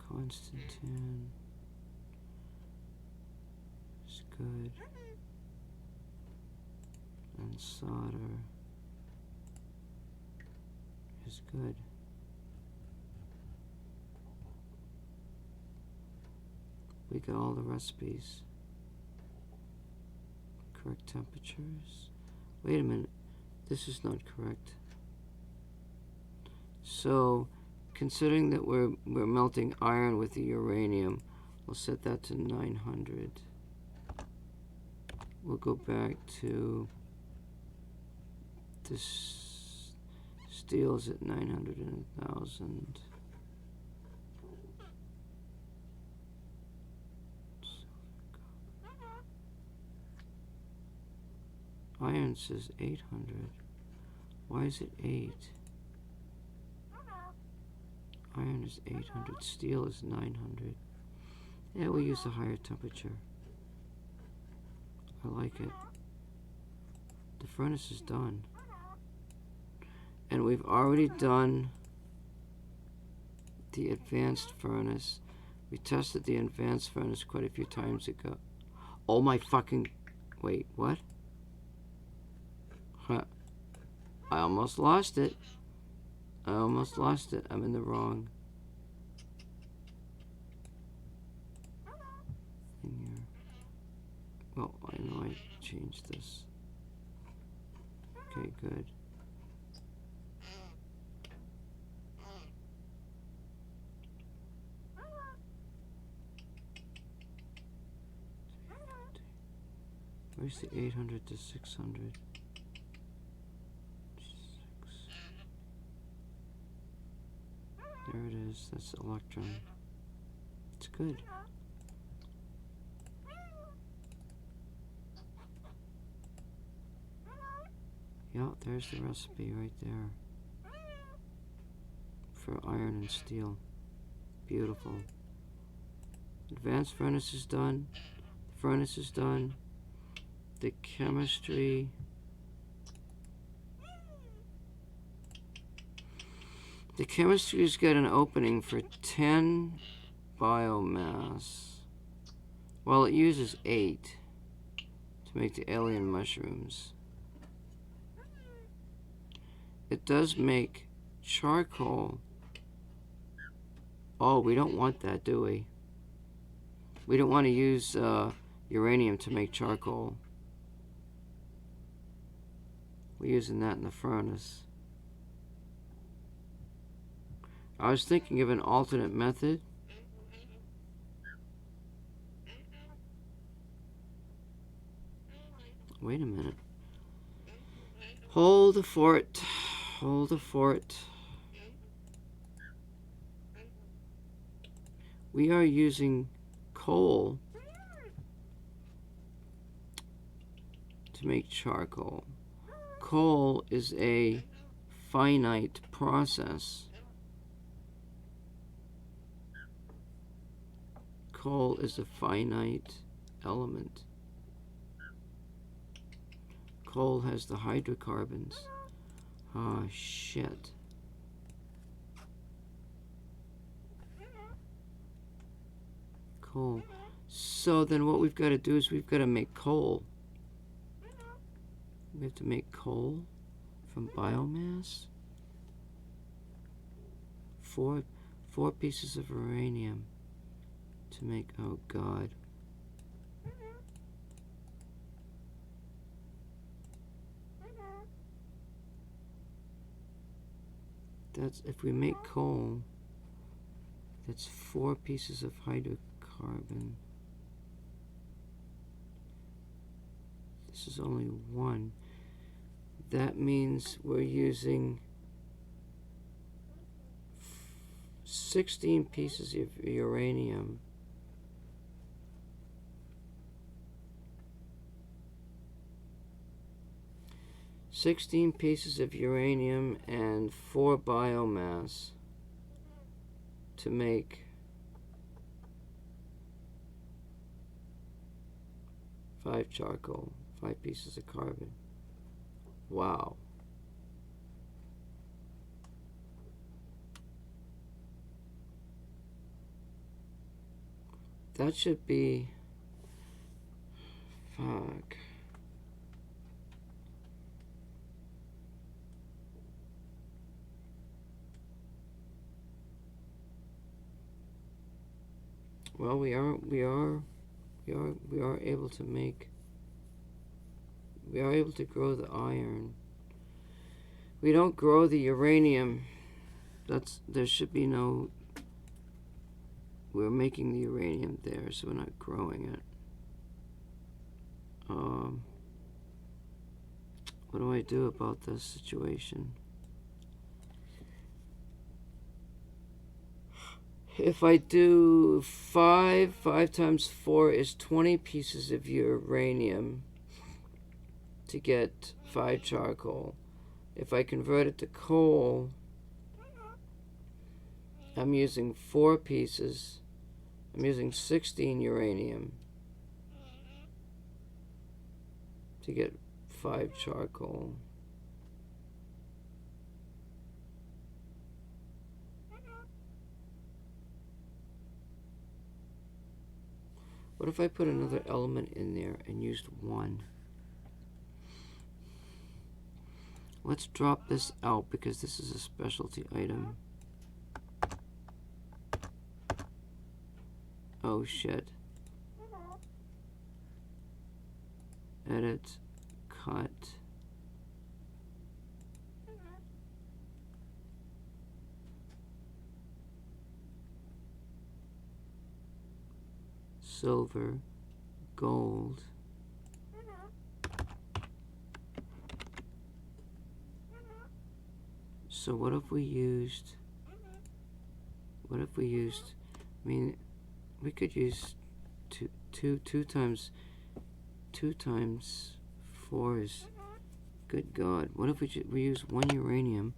S1: Constantine is good. And solder is good. We got all the recipes. Correct temperatures. Wait a minute. This is not correct. So, considering that we're melting iron with the uranium, we'll set that to 900. We'll go back to this. Steel's at 900 and 1,000. Iron says 800. Why is it 8? Iron is 800. Steel is 900. Yeah, we'll use a higher temperature. I like it. The furnace is done. And we've already done the advanced furnace. We tested the advanced furnace quite a few times ago. Oh my fucking... Wait, what? Huh. I almost lost it. I'm in the wrong thing here. Well, I know I changed this. Okay, good. Where's the 800 to 600? There it is. That's the electron. It's good. Yeah, there's the recipe right there. For iron and steel. Beautiful. Advanced furnace is done. The furnace is done. The chemistry. The chemistry's got an opening for 10 biomass. Well, it uses 8 to make the alien mushrooms. It does make charcoal. Oh, we don't want that, do we? We don't want to use uranium to make charcoal. We're using that in the furnace. I was thinking of an alternate method. Wait a minute. Hold the fort. Hold the fort. We are using coal to make charcoal. Coal is a finite process. Coal is a finite element. Coal has the hydrocarbons. Ah, shit. Coal. So then what we've got to do is we've got to make coal. We have to make coal from biomass. Four pieces of uranium to make, oh God. That's, if we make coal, that's 4 pieces of hydrocarbon. This is only 1. That means we're using 16 pieces of uranium. Sixteen pieces of uranium and 4 biomass to make 5 charcoal, 5 pieces of carbon. Wow. That should be... Fuck. Well, we are able to make... We are able to grow the iron. We don't grow the uranium. There should be no... We're making the uranium there, so we're not growing it. What do I do about this situation? If I do 5 times 4 is 20 pieces of uranium to get 5 charcoal. If I convert it to coal, I'm using 4 pieces. I'm using 16 uranium to get 5 charcoal. What if I put another element in there and used 1? Let's drop this out because this is a specialty item. Oh shit. Edit, cut. Silver, gold. So what if we used, I mean, we could use two times 4 is, good God. What if we use 1 uranium?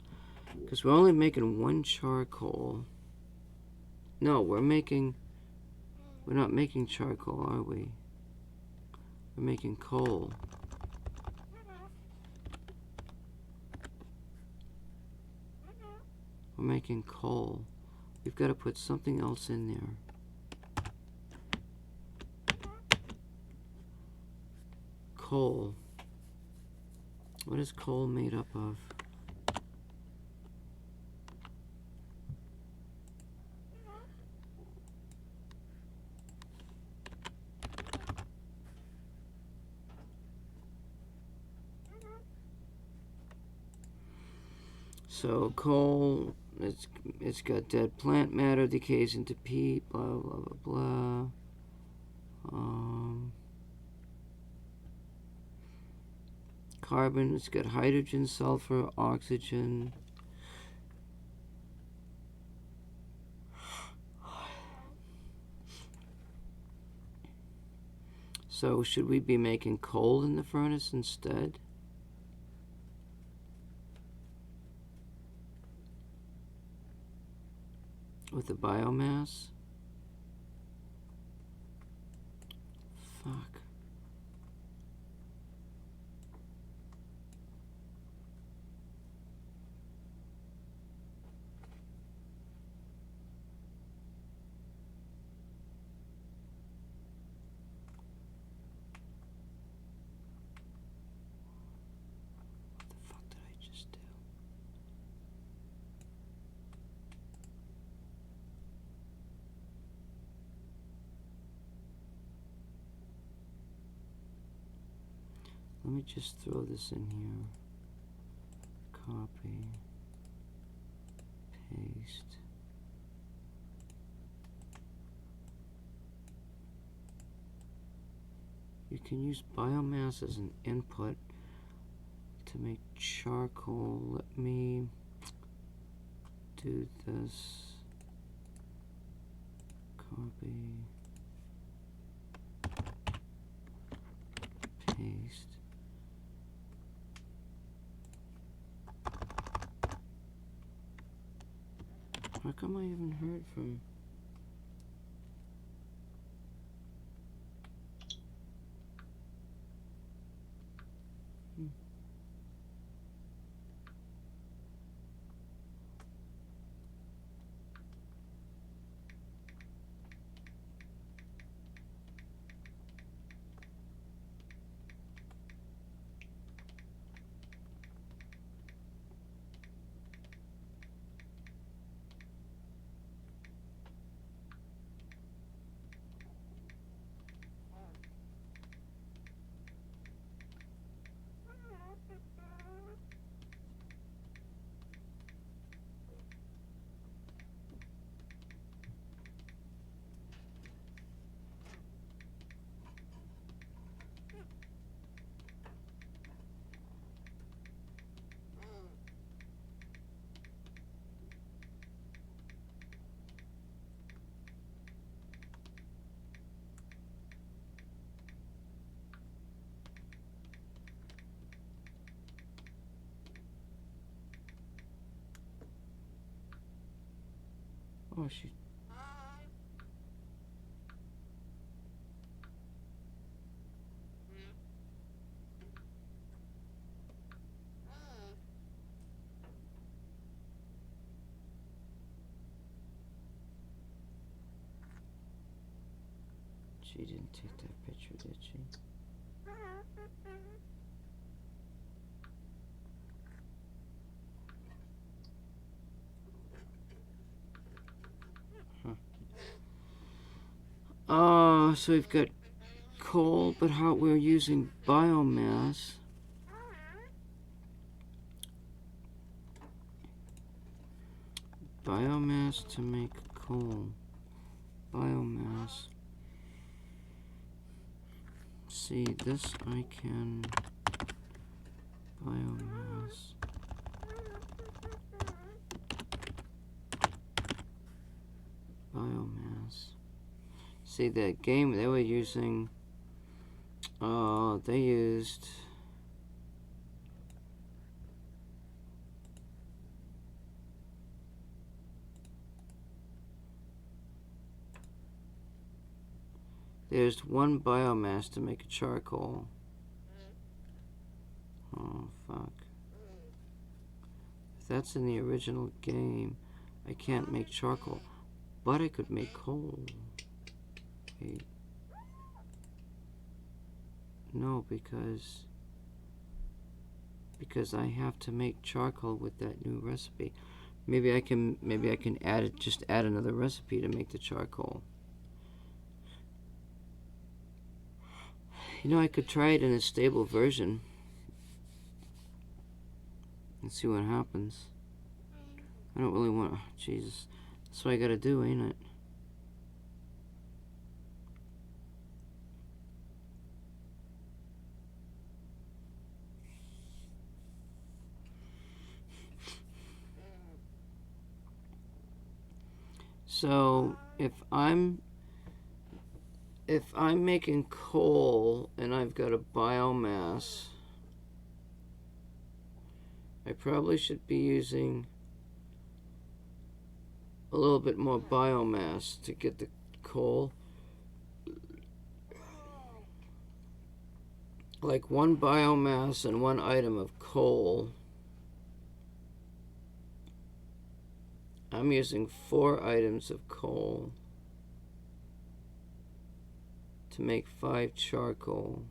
S1: Because we're only making 1 charcoal. No, we're not making charcoal, are we? We're making coal. We're making coal. We've got to put something else in there. Coal. What is coal made up of? So coal, it's got dead plant matter, decays into peat, blah blah blah blah. Carbon, it's got hydrogen, sulfur, oxygen. So should we be making coal in the furnace instead? With the biomass? Fuck. What the fuck did I just do? Let me just throw this in here. Copy. Paste. You can use biomass as an input to make charcoal. Let me do this. Copy. Paste. How come I haven't heard from... Oh, she... She didn't take that picture, did she? So we've got coal, but how we're using biomass. Biomass to make coal. Biomass. See, this I can... Biomass. Biomass. See, that game, they were using... they used... There's one biomass to make a charcoal. Oh, fuck. If that's in the original game, I can't make charcoal. But I could make coal. Wait. No, because I have to make charcoal with that new recipe. Maybe I can add it, just add another recipe to make the charcoal. You know, I could try it in a stable version and see what happens. I don't really want to... Jesus. That's what I gotta do, ain't it? So, if I'm making coal and I've got a biomass, I probably should be using a little bit more biomass to get the coal. Like 1 biomass and 1 item of coal. I'm using 4 items of coal to make 5 charcoal.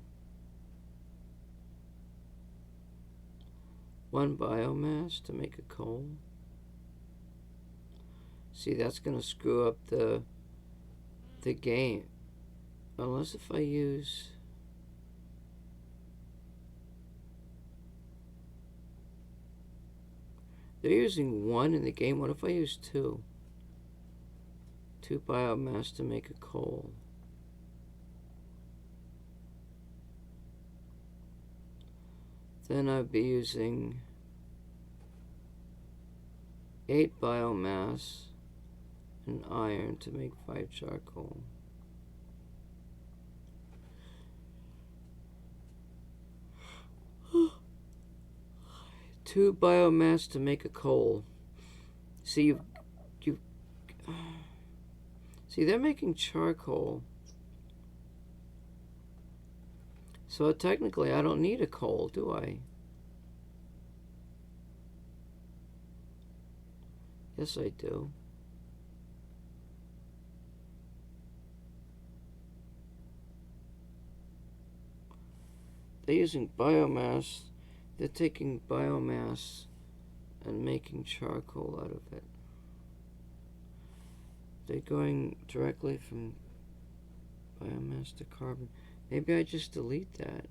S1: 1 biomass to make a coal. See, that's gonna screw up the game. Unless if I use... They're using 1 in the game. What if I use 2? 2 biomass to make a coal. Then I'd be using 8 biomass and iron to make 5 charcoal. Two biomass to make a coal. See, see, they're making charcoal. So technically, I don't need a coal, do I? Yes, I do. They're using biomass. They're taking biomass and making charcoal out of it. They're going directly from biomass to carbon. Maybe I just delete that.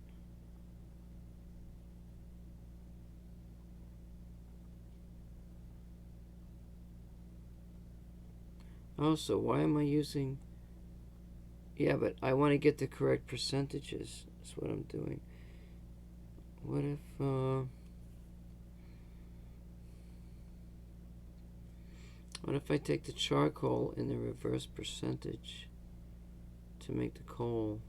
S1: Also, why am I using... Yeah, but I want to get the correct percentages. That's what I'm doing. What if I take the charcoal in the reverse percentage to make the coal?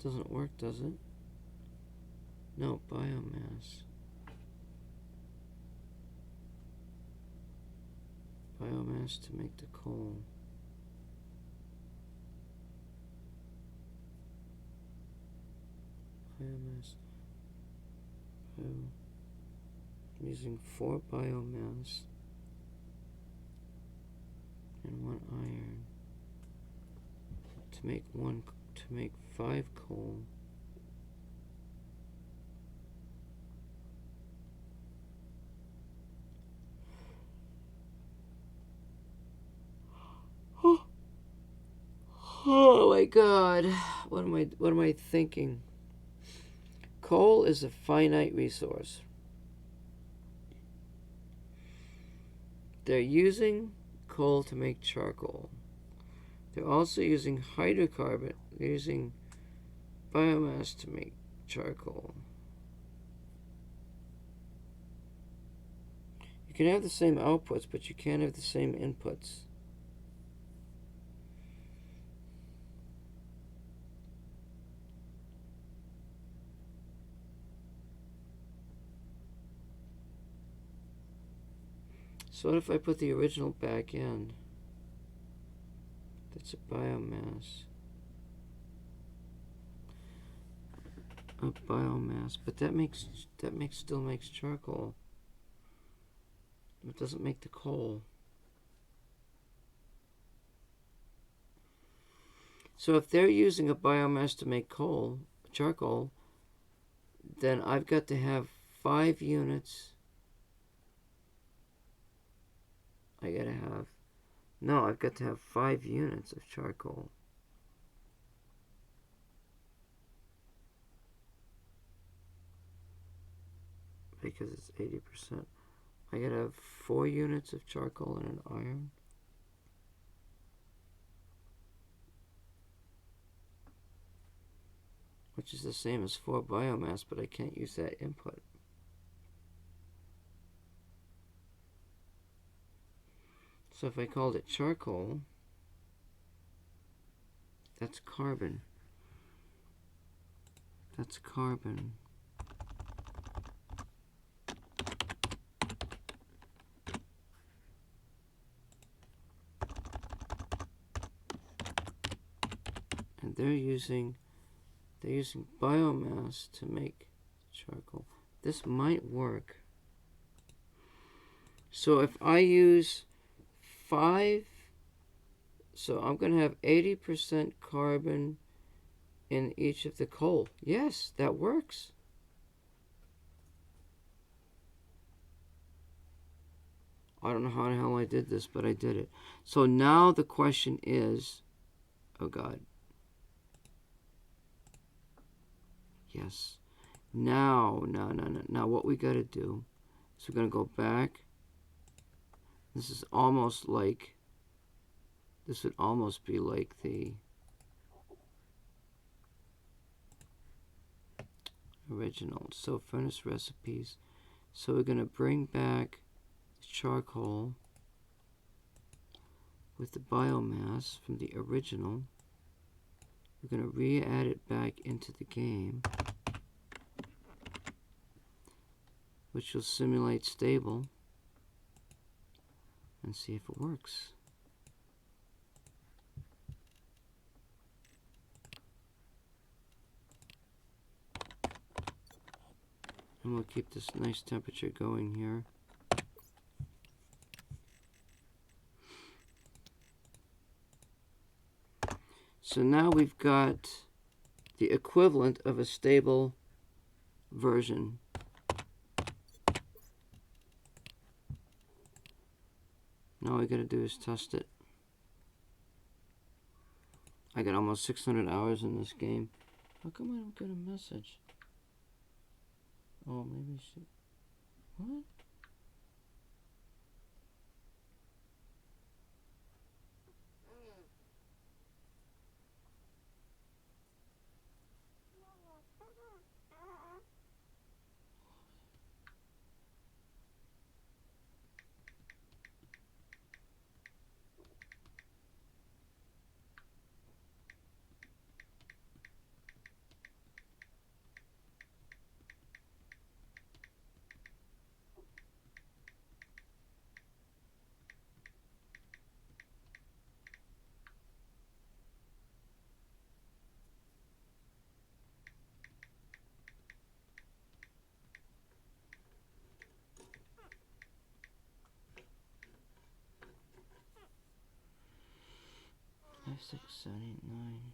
S1: Doesn't work, does it? No, biomass. Biomass to make the coal. biomass. I'm using 4 biomass and 1 iron to make 5 coal. Oh my god. What am I thinking? Coal is a finite resource. They're using coal to make charcoal. They're also using hydrocarbon. They're using biomass to make charcoal. You can have the same outputs, but you can't have the same inputs. So what if I put the original back in? That's a biomass. A biomass, but that still makes charcoal. It doesn't make the coal. So if they're using a biomass to make charcoal, then I've got to have 5 units. I've got to have 5 units of charcoal. Because it's 80%. I gotta have 4 units of charcoal and an iron. Which is the same as 4 biomass, but I can't use that input. So if I called it charcoal, that's carbon. That's carbon. And they're using biomass to make charcoal. This might work. So if I use 5, so I'm going to have 80% carbon in each of the coal. Yes, that works. I don't know how the hell I did this, but I did it. So now the question is, oh God. Yes. Now what we got to do is we're going to go back. This would almost be like the original. So furnace recipes. So we're going to bring back the charcoal with the biomass from the original. We're going to re-add it back into the game, which will simulate stable, and see if it works. And we'll keep this nice temperature going here. So now we've got the equivalent of a stable version. Now all we gotta do is test it. I got almost 600 hours in this game. How come I don't get a message? Oh, maybe she... What? 679.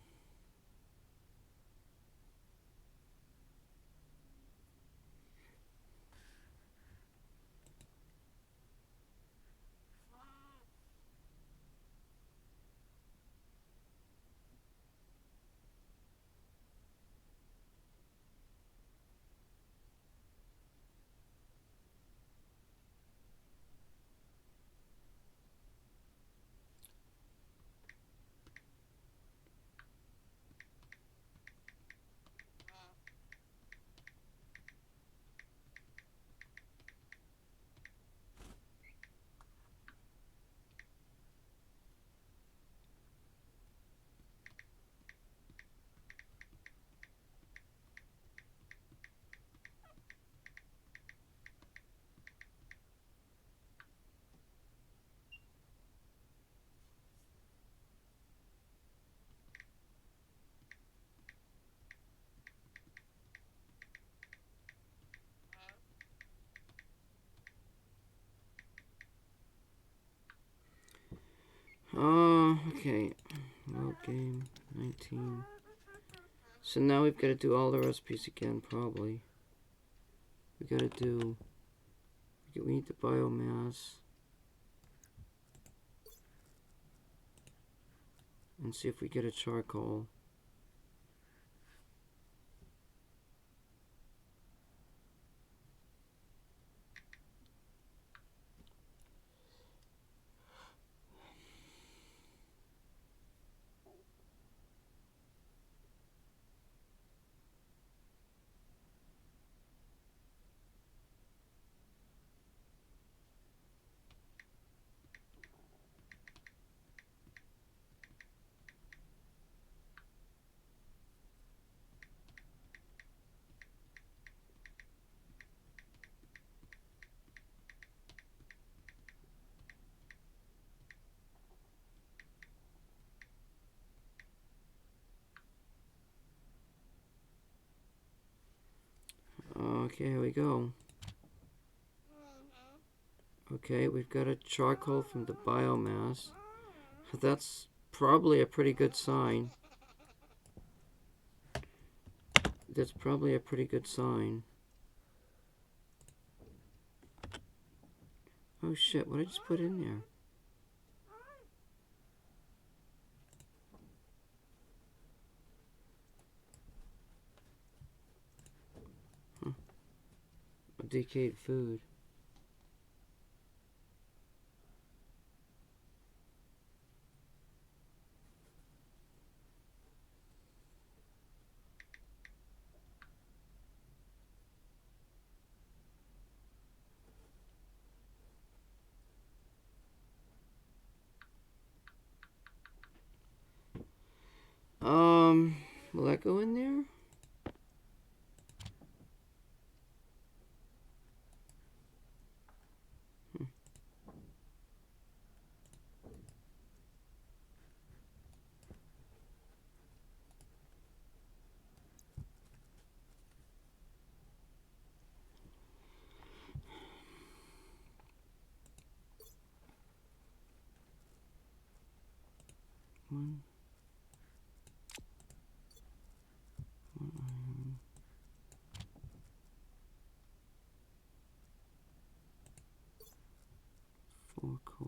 S1: Okay. Well, game 19. So now we've got to do all the recipes again, probably. We got to do. We need the biomass. And see if we get a charcoal. Okay, here we go. Okay, we've got a charcoal from the biomass. That's probably a pretty good sign. That's probably a pretty good sign. Oh shit, what did I just put in there? Huh. A decayed food. Will that go in there? One iron. 4 coal.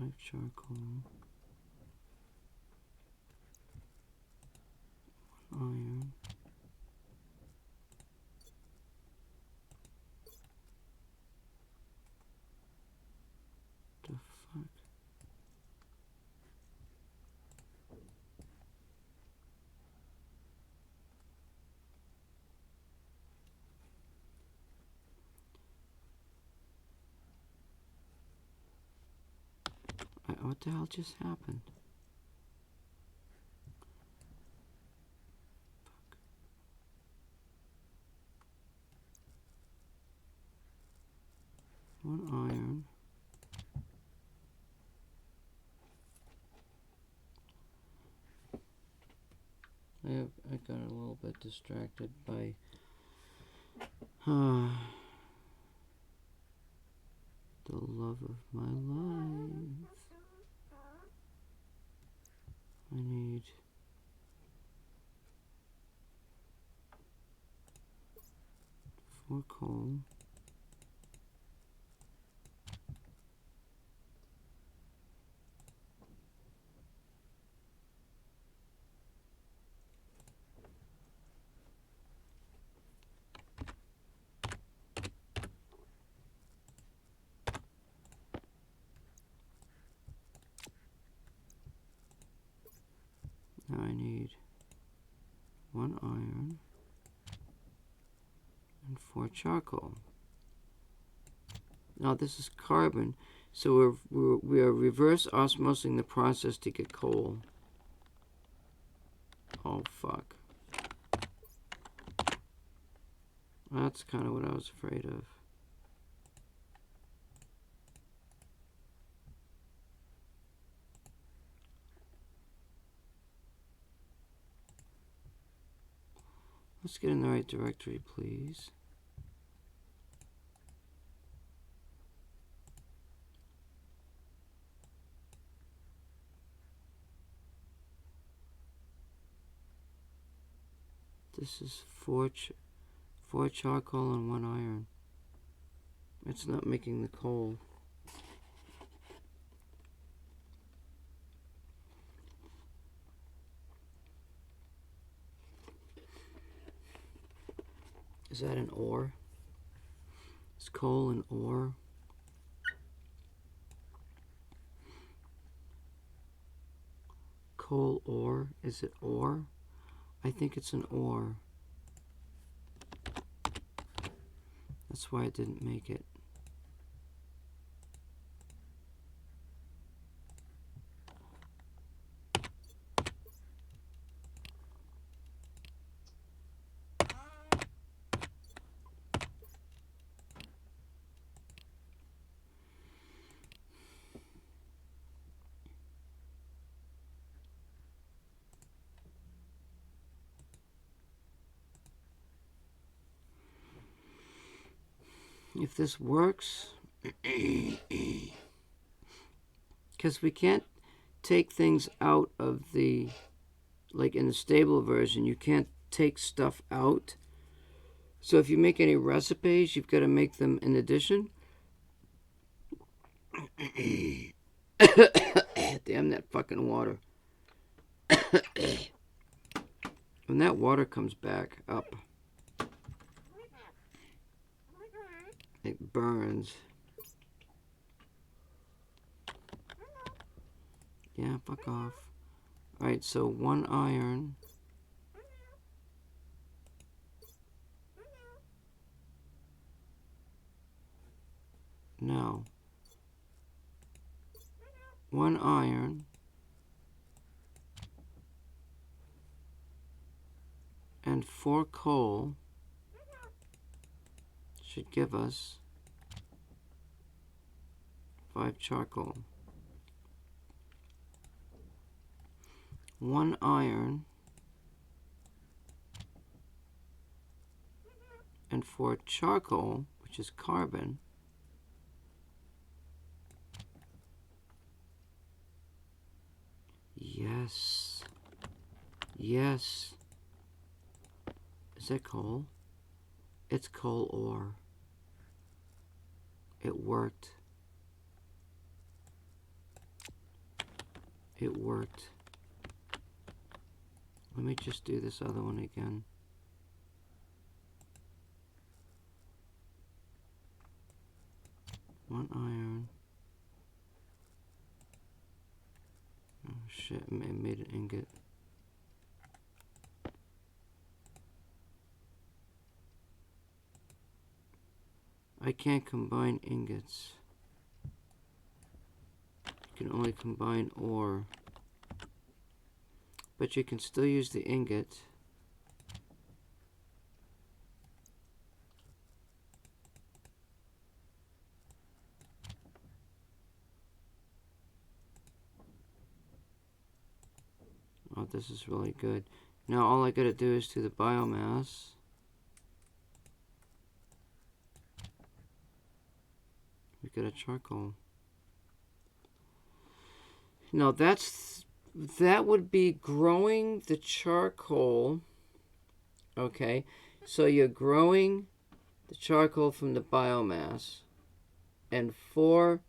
S1: 5 charcoal. 1 iron. The fuck? What the hell just happened? Fuck. 1 iron. I got a little bit distracted by The love of my life. I need 4 coal. Now I need 1 iron and 4 charcoal. Now this is carbon, so we are reverse osmosing the process to get coal. Oh fuck. That's kind of what I was afraid of. Let's get in the right directory, please. This is 4 charcoal and 1 iron. It's not making the coal. Is that an ore? Is coal an ore? Coal ore? Is it ore? I think it's an ore. That's why it didn't make it. If this works, because we can't take things out of the, like in the stable version, you can't take stuff out. So if you make any recipes, you've got to make them in addition. Damn that fucking water. When that water comes back up, it burns. Yeah, fuck off. Alright, so 1 iron. No. 1 iron. And 4 coal should give us 5 charcoal. 1 iron and 4 charcoal, which is carbon. Yes. Yes. Is that coal? It's coal ore. It worked. It worked. Let me just do this other one again. One iron. Oh shit, it made an ingot. I can't combine ingots. You can only combine ore. But you can still use the ingot. Oh, this is really good. Now all I gotta do is do the biomass. We got a charcoal. Now that would be growing the charcoal. Okay, so you're growing the charcoal from the biomass, and 4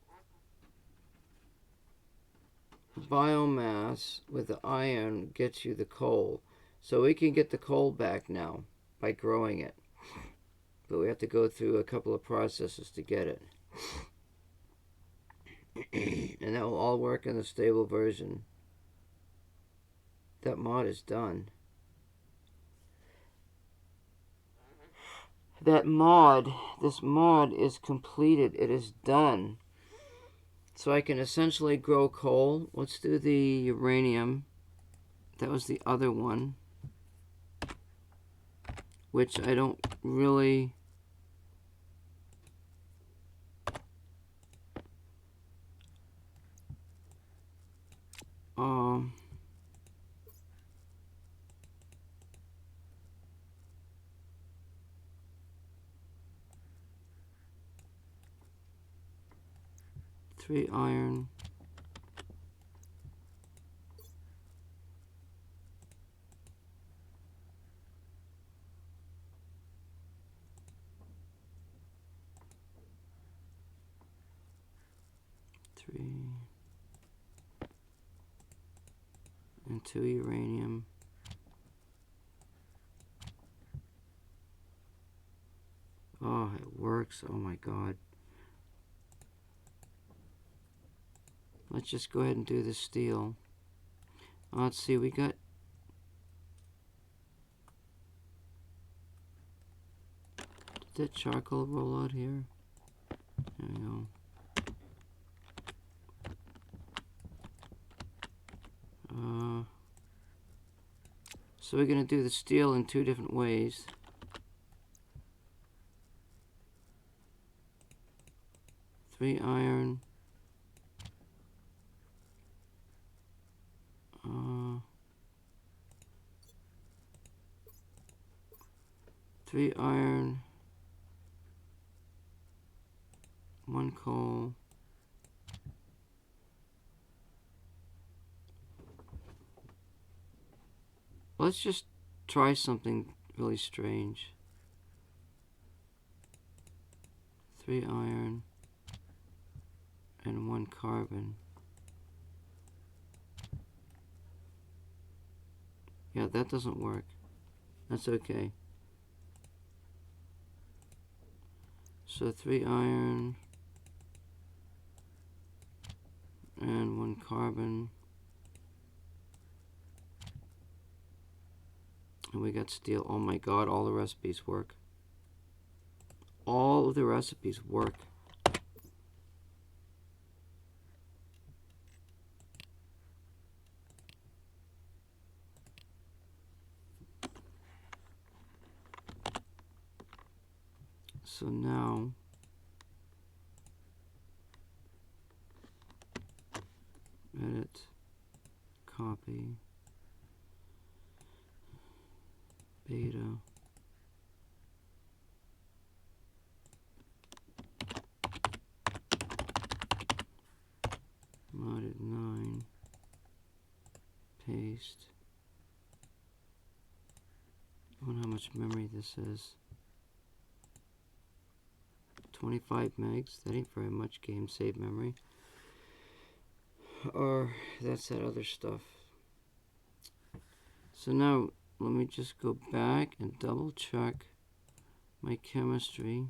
S1: biomass with the iron gets you the coal. So we can get the coal back now by growing it. But we have to go through a couple of processes to get it. And that will all work in the stable version. That mod is done. This mod is completed. It is done. So I can essentially grow coal. Let's do the uranium. That was the other one, which I don't really... Three iron. And 2 uranium. Oh, it works. Oh my god. Let's just go ahead and do the steel. Let's see, we got... Did that charcoal roll out here? There we go. So we're going to do the steel in 2 different ways. Three iron. 3 iron. 1 coal. Let's just try something really strange. 3 iron and 1 carbon. Yeah, that doesn't work. That's okay. So 3 iron and 1 carbon. And we got steel. Oh my god, all the recipes work. All of the recipes work. So now edit, copy, beta, modded 9, paste. I wonder how much memory this is. 25 megs. That ain't very much game save memory. Or that's that other stuff. So now let me just go back and double check my chemistry.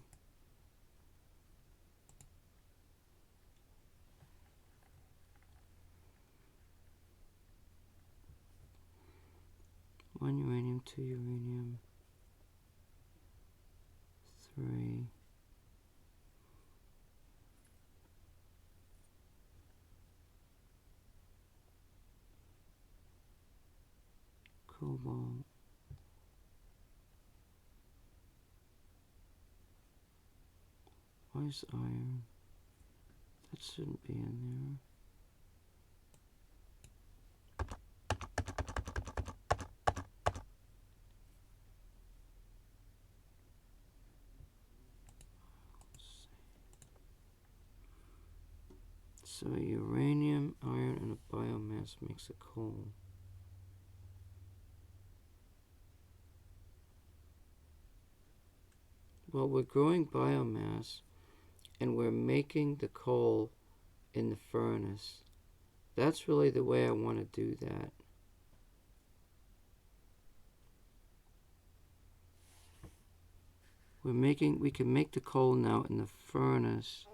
S1: One uranium, 2 uranium, 3. Cobalt. Why is iron? That shouldn't be in there. So uranium, iron, and a biomass makes a coal. Well, we're growing biomass and we're making the coal in the furnace. That's really the way I want to do that. We can make the coal now in the furnace,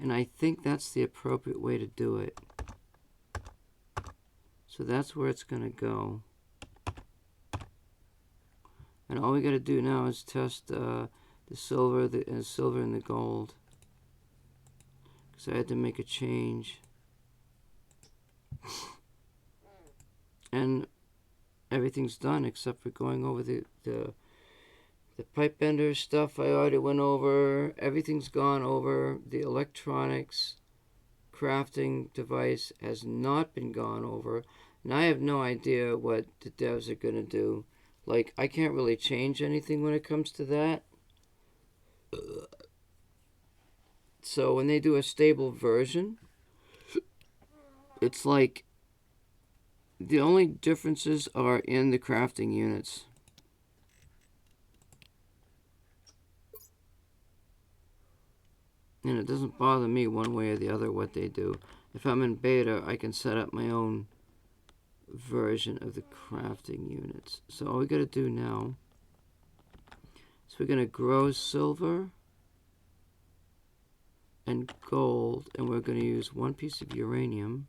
S1: and I think that's the appropriate way to do it. So that's where it's going to go. And all we got to do now is test the silver, silver and the gold. Because I had to make a change. And everything's done except for going over the pipe bender stuff I already went over. Everything's gone over. The electronics crafting device has not been gone over. And I have no idea what the devs are going to do. Like, I can't really change anything when it comes to that. So when they do a stable version, it's like the only differences are in the crafting units. And it doesn't bother me one way or the other what they do. If I'm in beta, I can set up my own version of the crafting units. So all we got to do now is we're going to grow silver and gold, and we're going to use one piece of uranium.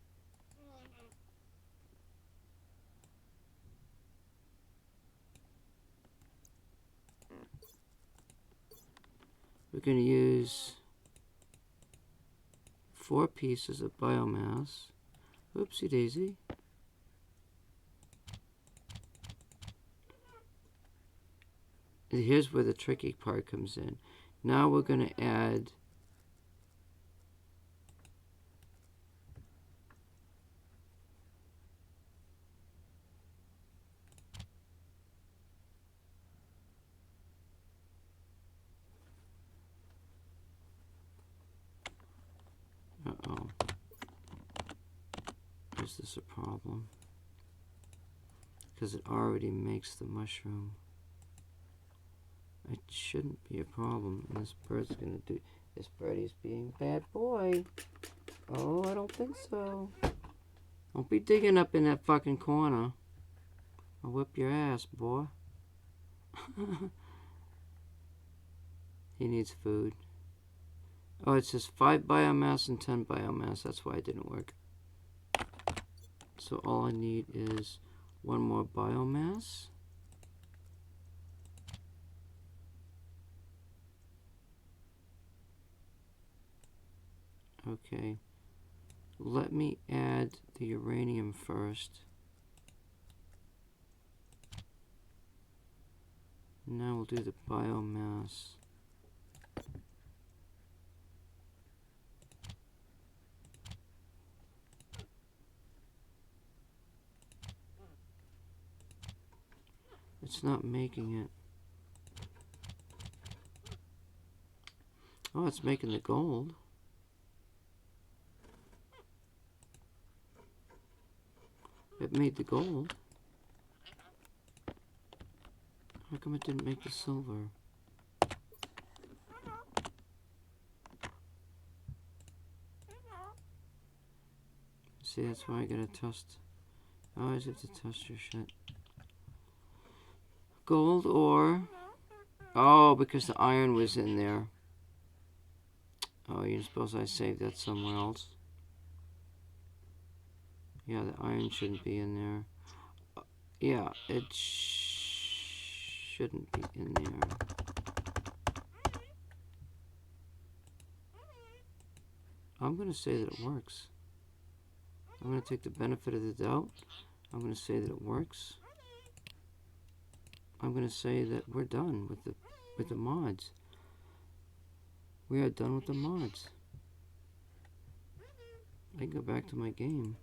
S1: We're going to use 4 pieces of biomass. Oopsie daisy. Here's where the tricky part comes in. Now we're going to add uh-oh. Is this a problem? Because it already makes the mushroom. It shouldn't be a problem. And this bird's gonna do. This birdie's being a bad boy. Oh, I don't think so. Don't be digging up in that fucking corner. I'll whip your ass, boy. He needs food. Oh, it says 5 biomass and 10 biomass. That's why it didn't work. So all I need is 1 more biomass. Okay. Let me add the uranium first. Now we'll do the biomass. It's not making it. Oh, it's making the gold. It made the gold. How come it didn't make the silver? See, that's why I gotta test. I always have to test your shit. Gold ore. Oh, because the iron was in there. Oh, you suppose I saved that somewhere else? Yeah, the iron shouldn't be in there. Yeah, it shouldn't be in there. I'm going to say that it works. I'm going to take the benefit of the doubt. I'm going to say that it works. I'm going to say that we're done with the mods. We are done with the mods. I can go back to my game.